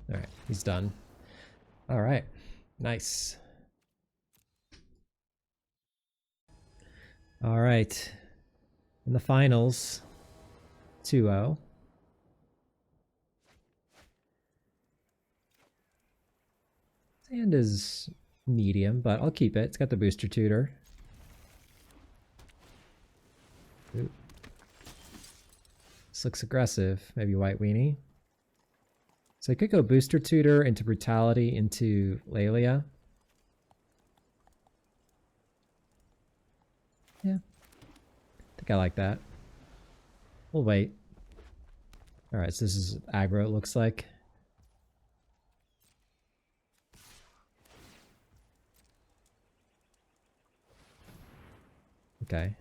Alright, he's done. Alright, nice. Alright, in the finals, 2-0. Hand is medium, but I'll keep it. It's got the Booster Tutor. Ooh. This looks aggressive. Maybe white weenie. So I could go booster tutor into brutality into Lelia. Yeah. I think I like that. We'll wait. Alright, so this is aggro, it looks like. Okay.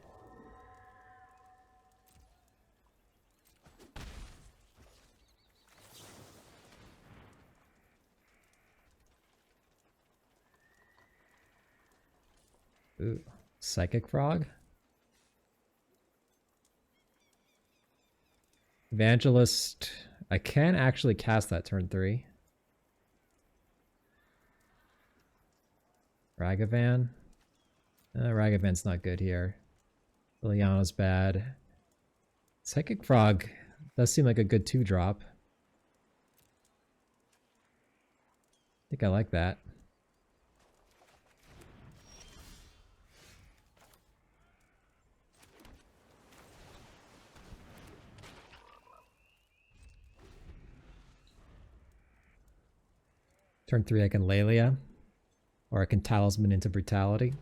Ooh, Psychic Frog. Evangelist. I can actually cast that turn 3. Ragavan. Ragavan's not good here. Liliana's bad. Psychic Frog does seem like a good 2-drop. I think I like that. Turn 3 I can Lelia. Or I can Talisman into Brutality.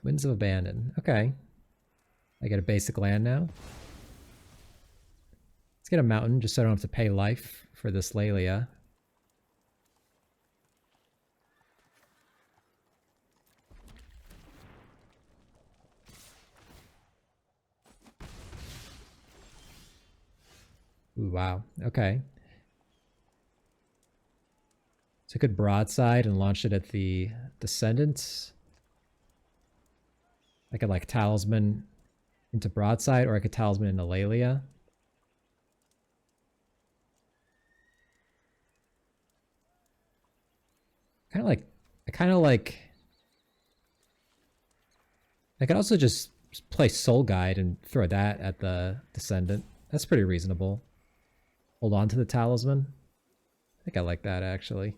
Winds of Abandon. Okay. I get a basic land now. Let's get a mountain just so I don't have to pay life for this Lelia. Ooh, wow. Okay. So I could broadside and launch it at the Descendants. I could like Talisman into broadside, or I could Talisman into Lelia. I could also just play Soul Guide and throw that at the Descendant. That's pretty reasonable. Hold on to the Talisman. I think I like that, actually.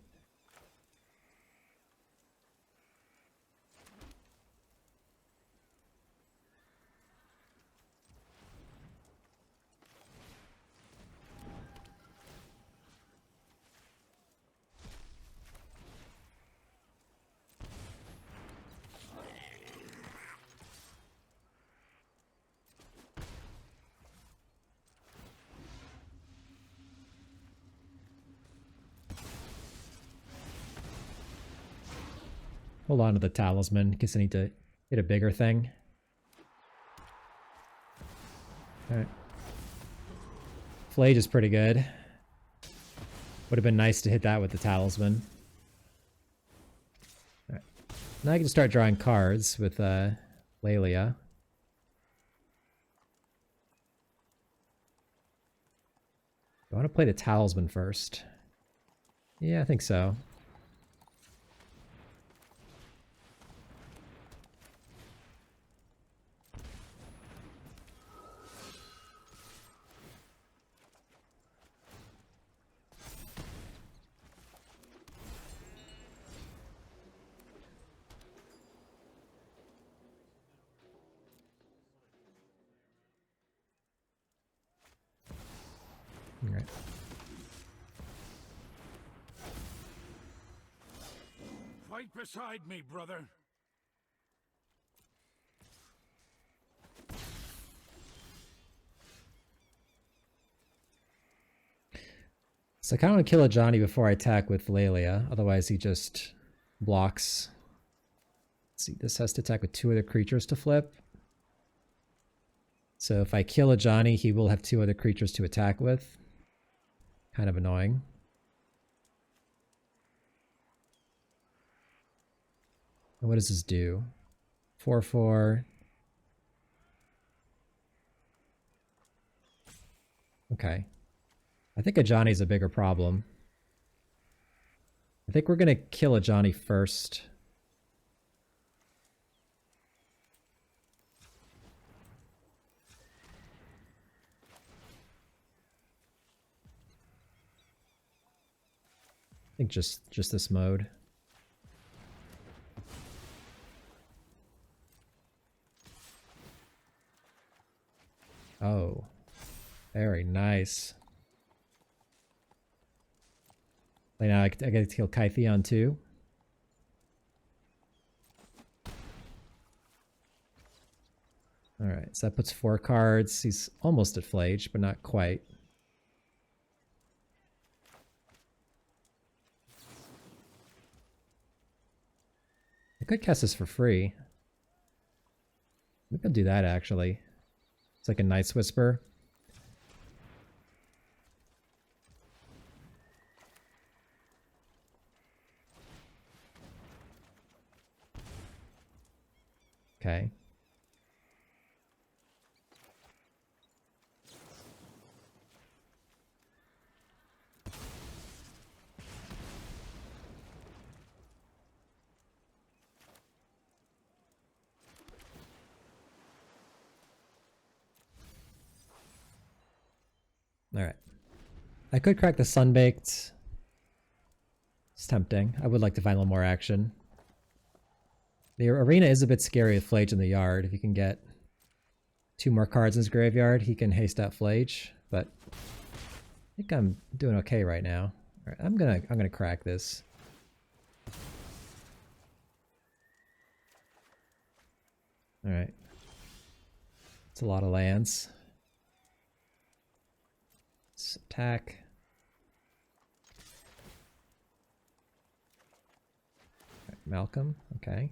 Hold on to the Talisman, in case I need to hit a bigger thing. Alright. Flage is pretty good. Would have been nice to hit that with the Talisman. Alright. Now I can start drawing cards with Lelia. I want to play the Talisman first. Yeah, I think so. All right. Fight beside me, brother. So I kind of want to kill a Johnny before I attack with Lelia, otherwise he just blocks. Let's see, this has to attack with 2 other creatures to flip. So if I kill a Johnny, he will have 2 other creatures to attack with. Kind of annoying. And what does this do? 4/4. Okay. I think a Johnny's a bigger problem. I think we're gonna kill a Johnny first. I think just this mode. Oh, very nice. Like now I get to kill Kytheon too. Alright, so that puts 4 cards. He's almost at Flage, but not quite. I could cast this for free. Maybe I'll do that actually. It's like a Night's Whisper. Okay. Alright. I could crack the Sunbaked. It's tempting. I would like to find a little more action. The arena is a bit scary with Flage in the yard. If you can get 2 more cards in his graveyard, he can haste out Flage. But I think I'm doing okay right now. Alright, I'm gonna crack this. Alright. It's a lot of lands. Let's attack. Right, Malcolm, okay.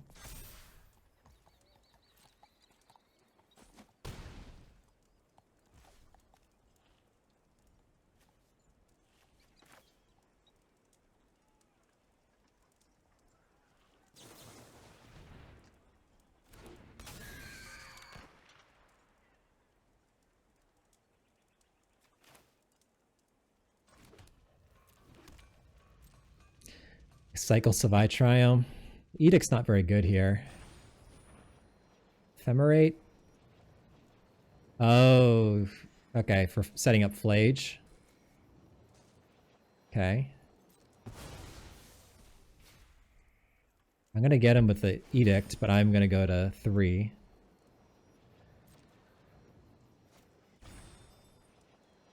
Cycle Savai Triumph. Edict's not very good here. Ephemerate. Oh, okay, for setting up Flage. Okay. I'm gonna get him with the Edict, but I'm gonna go to 3.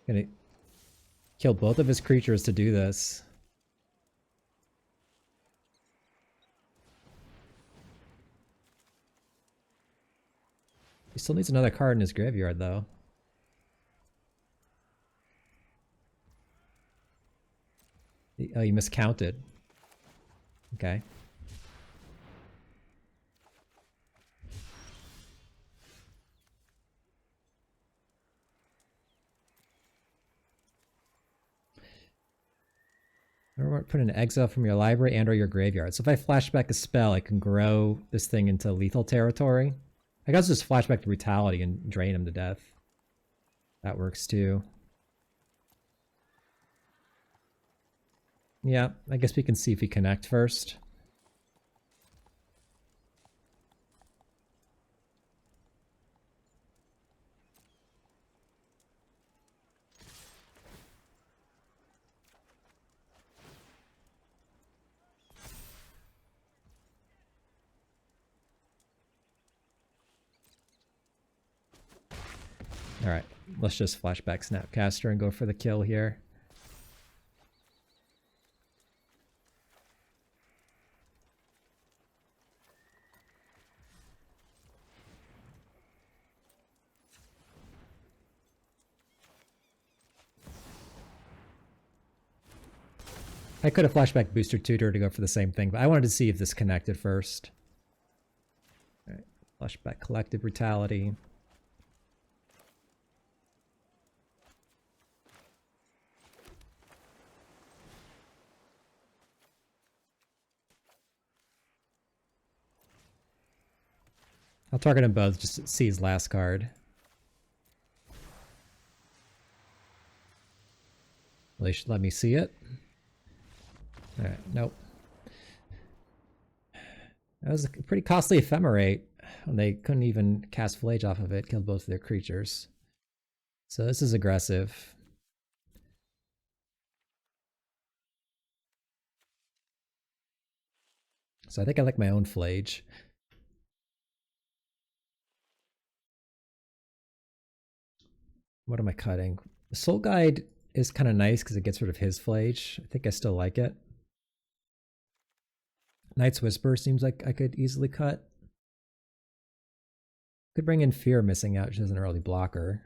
Gonna kill both of his creatures to do this. He still needs another card in his graveyard, though. Oh, you miscounted. Okay. Put an exile from your library and or your graveyard. So if I flashback a spell, I can grow this thing into lethal territory. I guess just flashback to Brutality and drain him to death. That works too. Yeah, I guess we can see if we connect first. Alright, let's just flashback Snapcaster and go for the kill here. I could have flashback Booster Tutor to go for the same thing, but I wanted to see if this connected first. Alright, flashback Collective Brutality. I'll target them both just to see his last card. Well, they should let me see it. Alright, nope. That was a pretty costly Ephemerate. They couldn't even cast Flage off of it, killed both of their creatures. So this is aggressive. So I think I like my own Flage. What am I cutting? The Soul Guide is kind of nice because it gets rid of his Flage. I think I still like it. Knight's Whisper seems like I could easily cut. Could bring in Fear Missing Out, which doesn't really block her.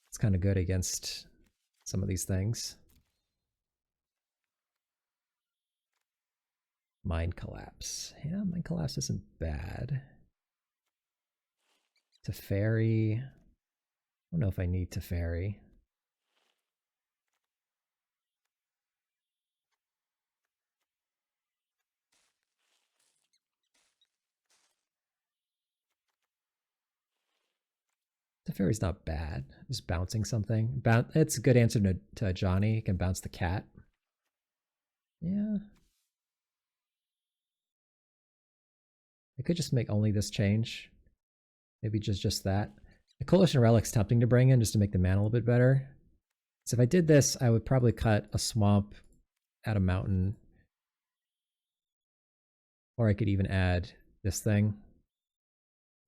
It's kind of good against some of these things. Mind Collapse. Yeah, Mind Collapse isn't bad. Teferi. I don't know if I need Teferi. Teferi's not bad. Just bouncing something. It's a good answer to Johnny. You can bounce the cat. Yeah. I could just make only this change. Maybe just that. The Coalition Relic's tempting to bring in just to make the mana a little bit better. So if I did this, I would probably cut a swamp, add a mountain. Or I could even add this thing.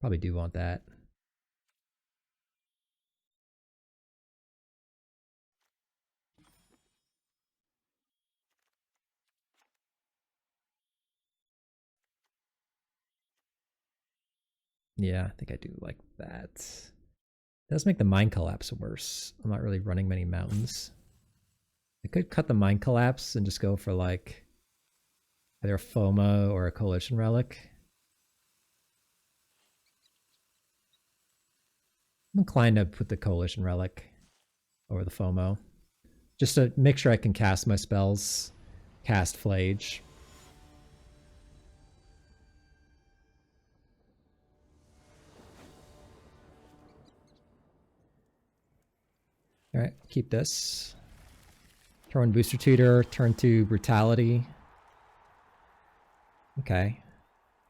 Probably do want that. Yeah, I think I do like that. It does make the Mind Collapse worse. I'm not really running many mountains. I could cut the Mind Collapse and just go for like either a FOMO or a Coalition Relic. I'm inclined to put the Coalition Relic over the FOMO. Just to make sure I can cast my spells, cast Flage. Alright, keep this. Turn Booster Tutor, turn to Brutality. Okay.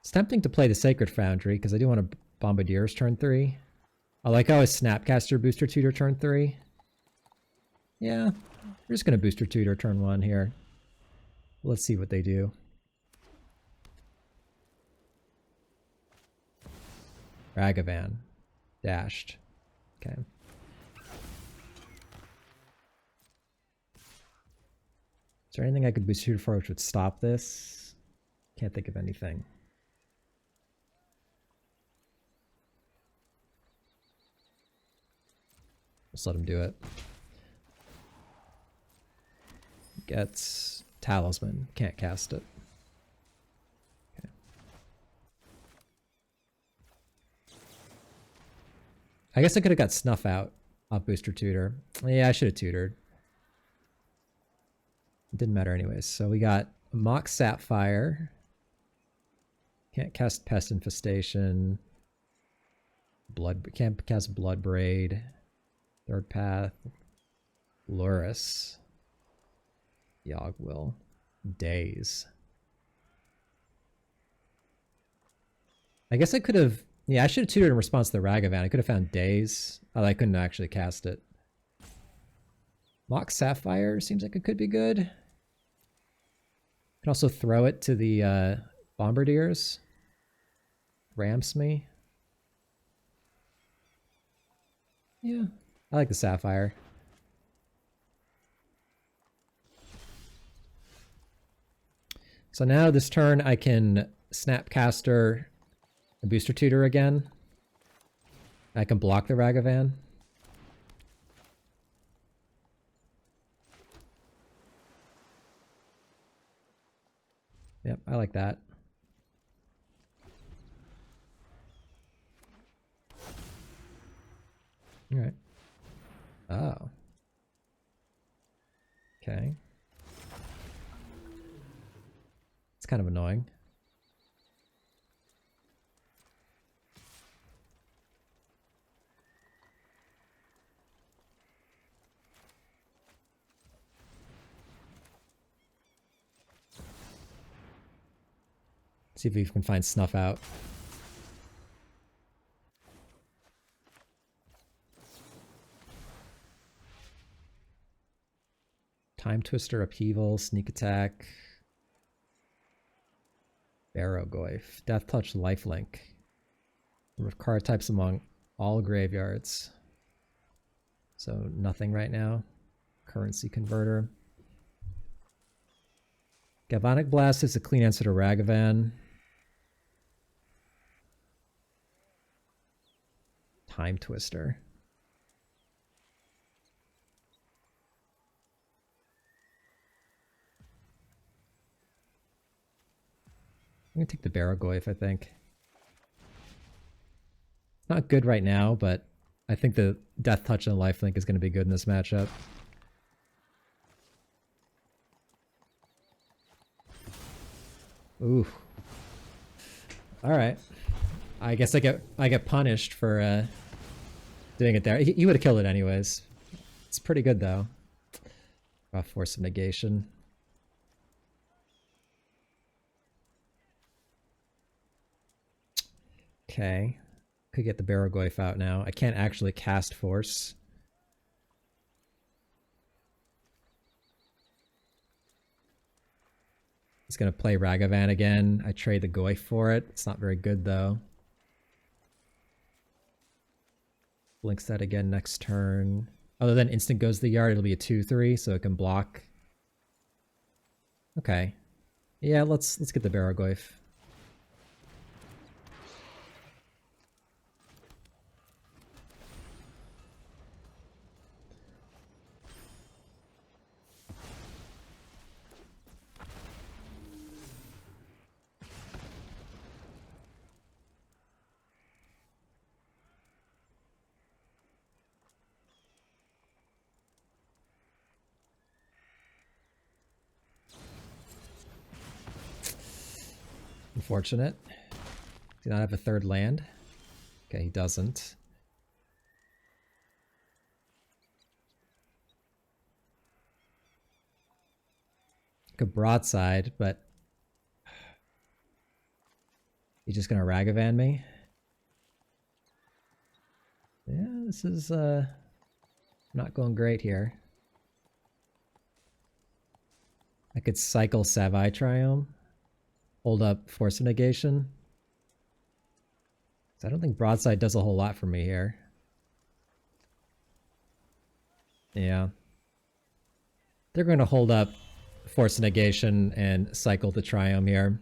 It's tempting to play the Sacred Foundry, because I do want to Bombardier's turn 3. I like how I Snapcaster Booster Tutor turn 3. Yeah, we're just going to Booster Tutor turn 1 here. Let's see what they do. Ragavan. Dashed. Okay. Is there anything I could Booster Tutor for which would stop this? Can't think of anything. Just let him do it. Gets Talisman. Can't cast it. Okay. I guess I could have got Snuff out off Booster Tutor. Yeah, I should have tutored. It didn't matter anyways. So we got Mock Sapphire. Can't cast Pest Infestation. Can't cast Blood Braid. Third Path. Luris. Yogwill. Daze. I guess I could have... Yeah, I should have tutored in response to the Ragavan. I could have found Daze. Oh, I couldn't actually cast it. Mock Sapphire seems like it could be good. Can also throw it to the Bombardiers. Ramps me. Yeah, I like the Sapphire. So now this turn I can Snapcaster and Booster Tutor again. I can block the Ragavan. Yep, I like that. All right. Oh. Okay. It's kind of annoying. See if we can find Snuff out. Time Twister, Upheaval, Sneak Attack. Barrowgoyf. Death Touch, Lifelink. Number of card types among all graveyards. So nothing right now. Currency converter. Galvanic Blast is a clean answer to Ragavan. Time Twister. I'm going to take the Baragoyf, I think. Not good right now, but I think the Death Touch and Lifelink is going to be good in this matchup. Ooh. Alright. I guess I get punished for doing it there. He would have killed it anyways. It's pretty good though. Force of Negation. Okay. Could get the Baragoyf out now. I can't actually cast Force. He's going to play Ragavan again. I trade the Goyf for it. It's not very good though. Blinks that again next turn. Other than instant goes to the yard, it'll be a 2/3, so it can block. Okay. Yeah, let's get the Baragoyf. Unfortunate. Do not have a third land. Okay, he doesn't. Could broadside, but he's just gonna Ragavan me. Yeah, this is not going great here. I could cycle Savai Triome. Hold up Force of Negation. I don't think broadside does a whole lot for me here. Yeah. They're going to hold up Force of Negation and cycle the Triome here.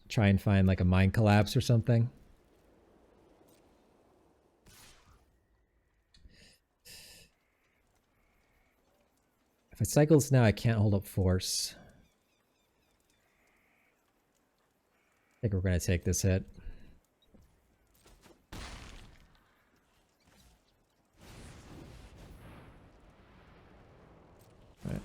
Try and find like a Mind Collapse or something. If I cycle this now, I can't hold up Force. I think we're going to take this hit. All right.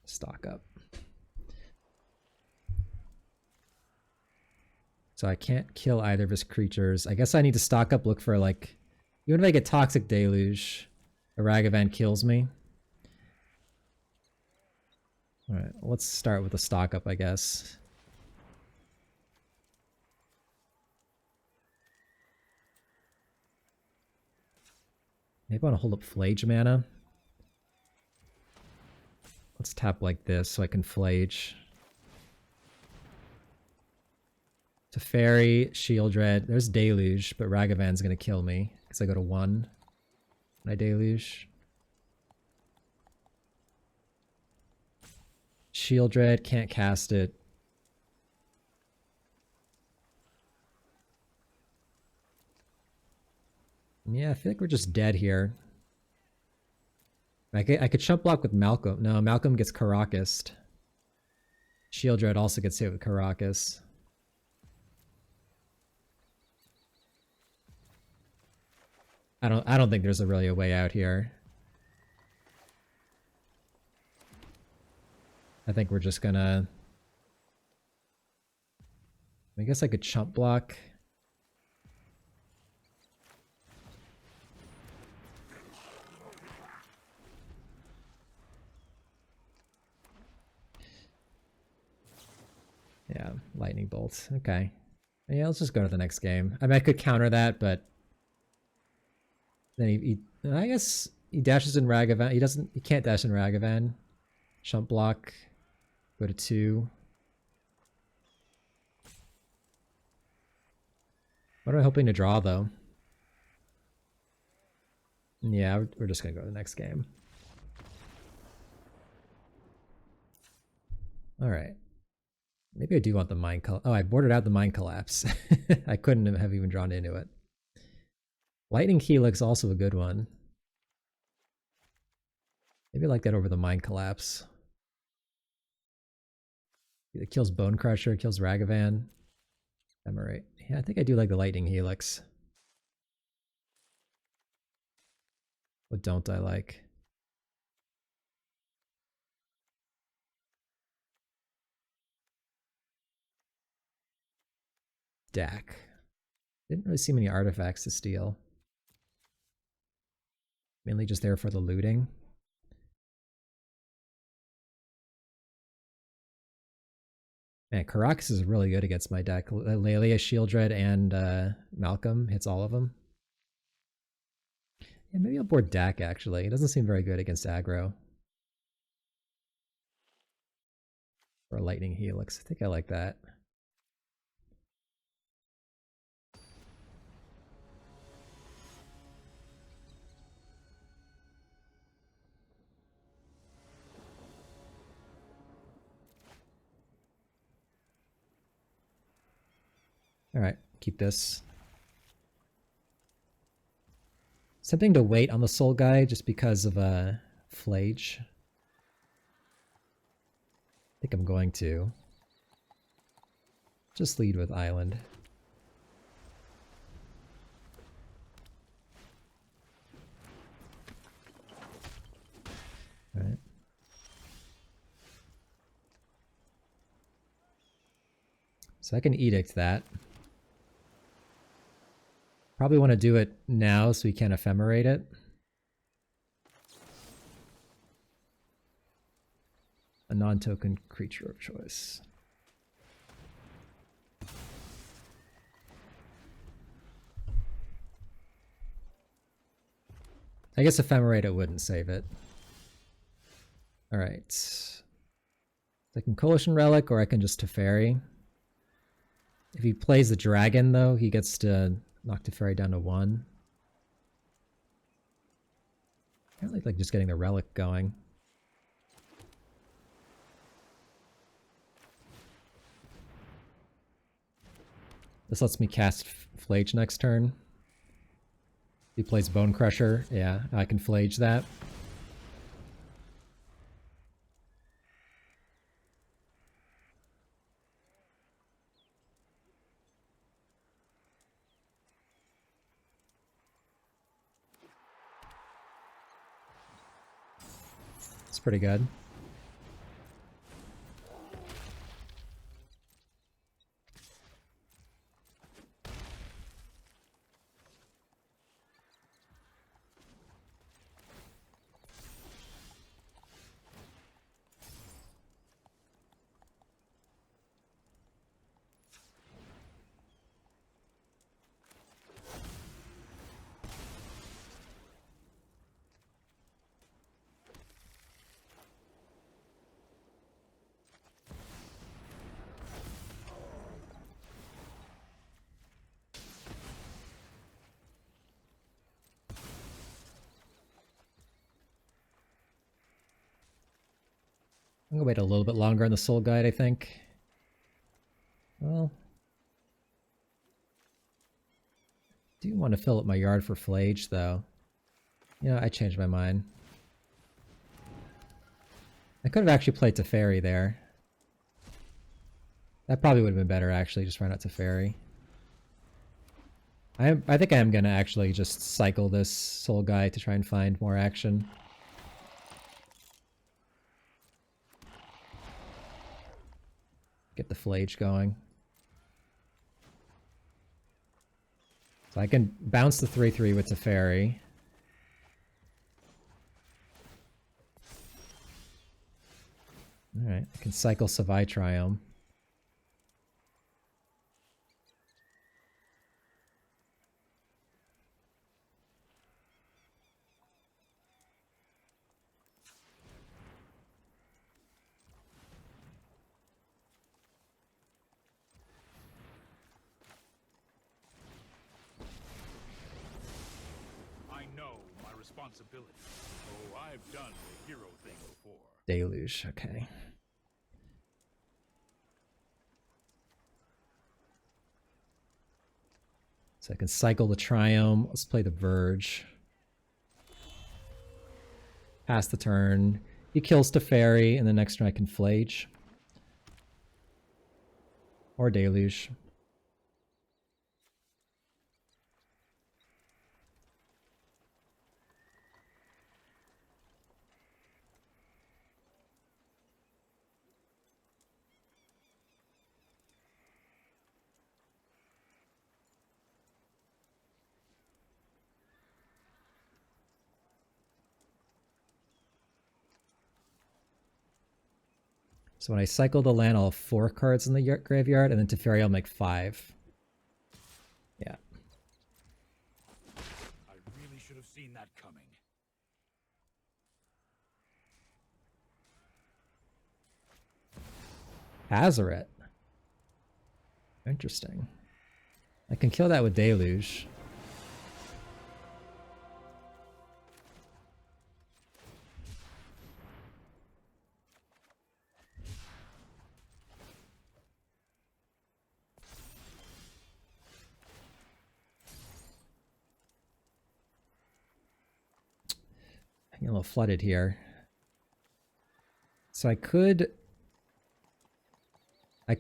Stock up. So I can't kill either of his creatures. I guess I need to stock up, look for like... Even if I get Toxic Deluge, a Ragavan kills me. Alright, let's start with a stock up, I guess. Maybe I want to hold up Flage mana. Let's tap like this so I can Flage. Teferi, Shieldred. There's Deluge, but Ragavan's gonna kill me because I go to 1 when I Deluge. Shieldred, can't cast it. Yeah, I feel like we're just dead here. I could chump block with Malcolm. No, Malcolm gets Karakas. Shieldred also gets hit with Karakas. I don't think there's really a way out here. I think we're just gonna... I guess I could chump block. Yeah, lightning bolt. Okay. Yeah, let's just go to the next game. I mean, I could counter that, but then I guess he dashes in Ragavan. He can't dash in Ragavan. Shump block. Go to 2. What am I hoping to draw though? Yeah, we're just gonna go to the next game. Alright. Maybe I do want the Mind Collapse. Oh, I boarded out the Mind Collapse. I couldn't have even drawn into it. Lightning Helix also a good one. Maybe I like that over the Mind Collapse. It kills Bone Crusher, kills Ragavan. Ephemerate. Yeah, I think I do like the Lightning Helix. What don't I like? Dak. Didn't really see many artifacts to steal. Mainly just there for the looting. Man, Karakas is really good against my deck. Lelia, Shieldred, and Malcolm hits all of them. Yeah, maybe I'll board Dak actually. It doesn't seem very good against aggro. Or Lightning Helix. I think I like that. Alright, keep this. Something to wait on the Soul Guy just because of Flage. I think I'm going to. Just lead with Island. Alright. So I can Edict that. Probably want to do it now so we can ephemerate it. A non-token creature of choice. I guess ephemerate it wouldn't save it. Alright. I can Coalition Relic or I can just Teferi. If he plays the dragon though, he gets to knock Teferi down to 1. I really like just getting the relic going. This lets me cast Flage next turn. He plays Bone Crusher. Yeah, I can Flage that. It's pretty good. I'm gonna wait a little bit longer on the Soul Guide, I think. Well, I do want to fill up my yard for Flage, though. Yeah, I changed my mind. I could have actually played Teferi there. That probably would have been better, actually, just run out Teferi. I think I am gonna actually just cycle this Soul Guy to try and find more action. Get the Flage going. So I can bounce the 3/3 with Teferi. Alright, I can cycle Savai Triome. responsibility. Oh, I've done the hero thing before. Deluge, okay. So I can cycle the Triome. Let's play the Verge. Pass the turn. He kills Teferi, and the next turn I can Flage. Or Deluge. So when I cycle the land, I'll have 4 cards in the graveyard, and then Teferi I'll make 5. Yeah. I really should have seen that coming. Hazoret. Interesting. I can kill that with Deluge. I'm a little flooded here. So I could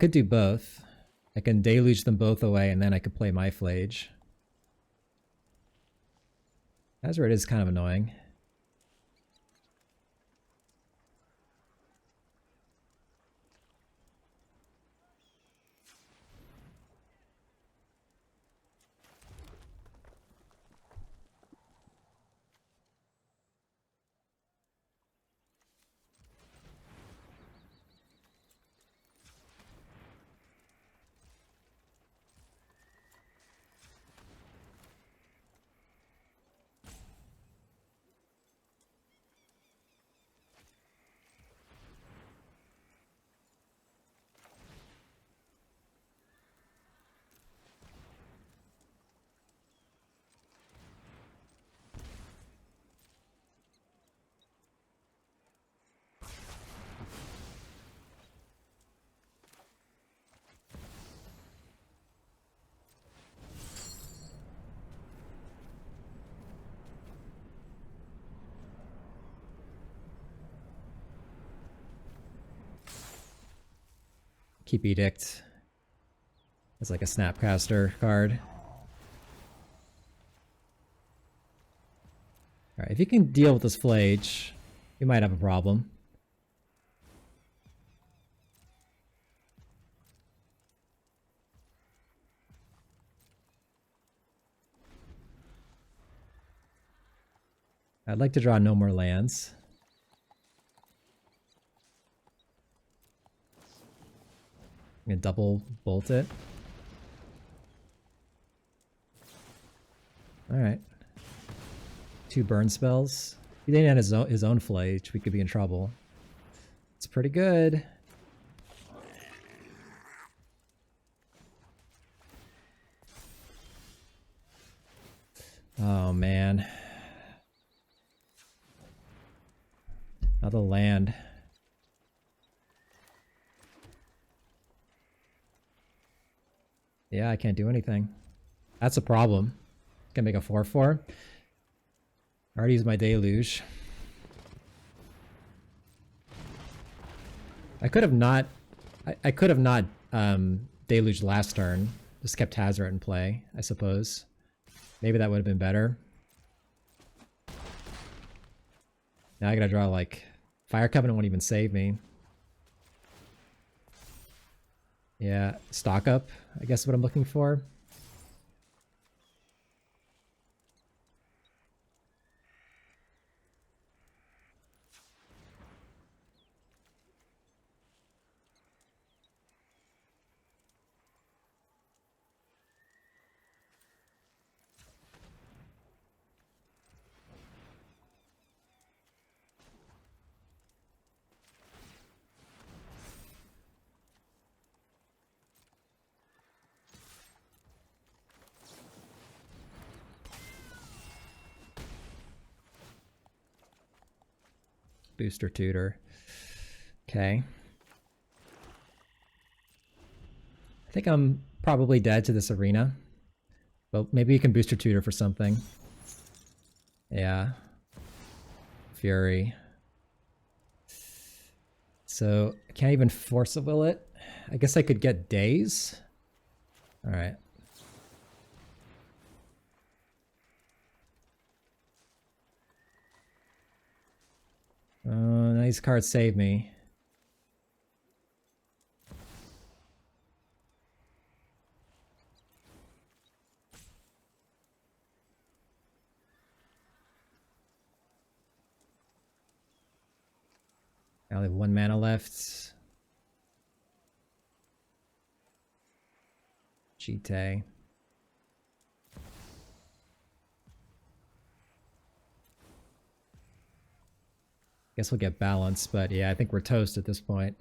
do both. I can Deluge them both away, and then I could play my Flage. Hazoret is kind of annoying. Keep Edict. It's like a Snapcaster card. Alright, if you can deal with this Flage, you might have a problem. I'd like to draw no more lands. I'm gonna double bolt it. Alright. 2 burn spells. If he didn't have his own Flage, we could be in trouble. It's pretty good. Oh man. Another land. Yeah, I can't do anything. That's a problem. Can make a 4/4. I already used my Deluge. I could have not. I could have not Deluge last turn. Just kept Hazoret in play, I suppose. Maybe that would have been better. Now I gotta draw like Fire Covenant won't even save me. Yeah, stock up, I guess is what I'm looking for. Booster Tutor. Okay. I think I'm probably dead to this arena. But maybe you can Booster Tutor for something. Yeah. Fury. So, I can't even Force of Will it. I guess I could get Daze. Alright. Nice card save me. I only have 1 mana left. Cheetah. Guess we'll get balance, but yeah, I think we're toast at this point.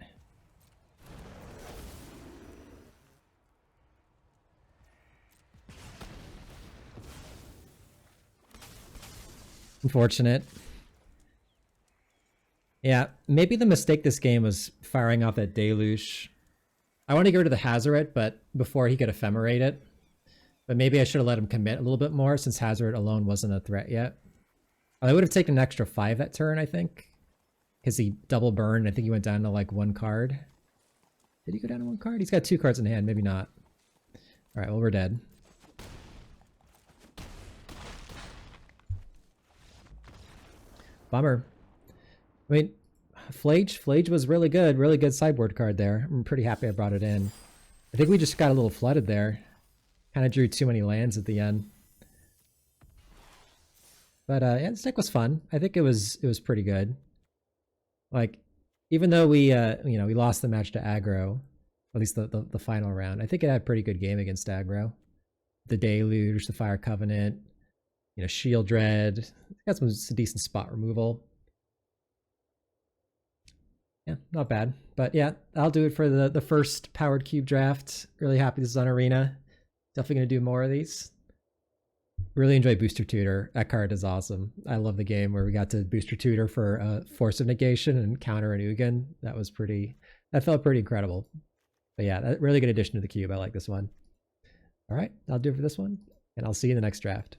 Unfortunate. Yeah, maybe the mistake this game was firing off that Deluge. I want to get rid of the Hazoret, but before he could ephemerate it. But maybe I should have let him commit a little bit more since Hazoret alone wasn't a threat yet. I would have taken an extra 5 that turn, I think. Because he double burned. I think he went down to like 1 card. Did he go down to 1 card? He's got 2 cards in hand. Maybe not. Alright, well, we're dead. Bummer. I mean, Flage was really good sideboard card there. I'm pretty happy I brought it in. I think we just got a little flooded there. Kind of drew too many lands at the end. But yeah, this deck was fun. I think it was pretty good. Like, even though we we lost the match to aggro, at least the final round, I think it had a pretty good game against aggro. The Deluge, the Fire Covenant, Shield Dread. Got some decent spot removal. Yeah, not bad. But yeah, I'll do it for the first Powered Cube draft. Really happy this is on Arena. Definitely going to do more of these. Really enjoy Booster Tutor. That card is awesome. I love the game where we got to Booster Tutor for Force of Negation and counter an Ugin. That felt pretty incredible. But yeah, really good addition to the cube. I like this one. All right, I'll do it for this one, and I'll see you in the next draft.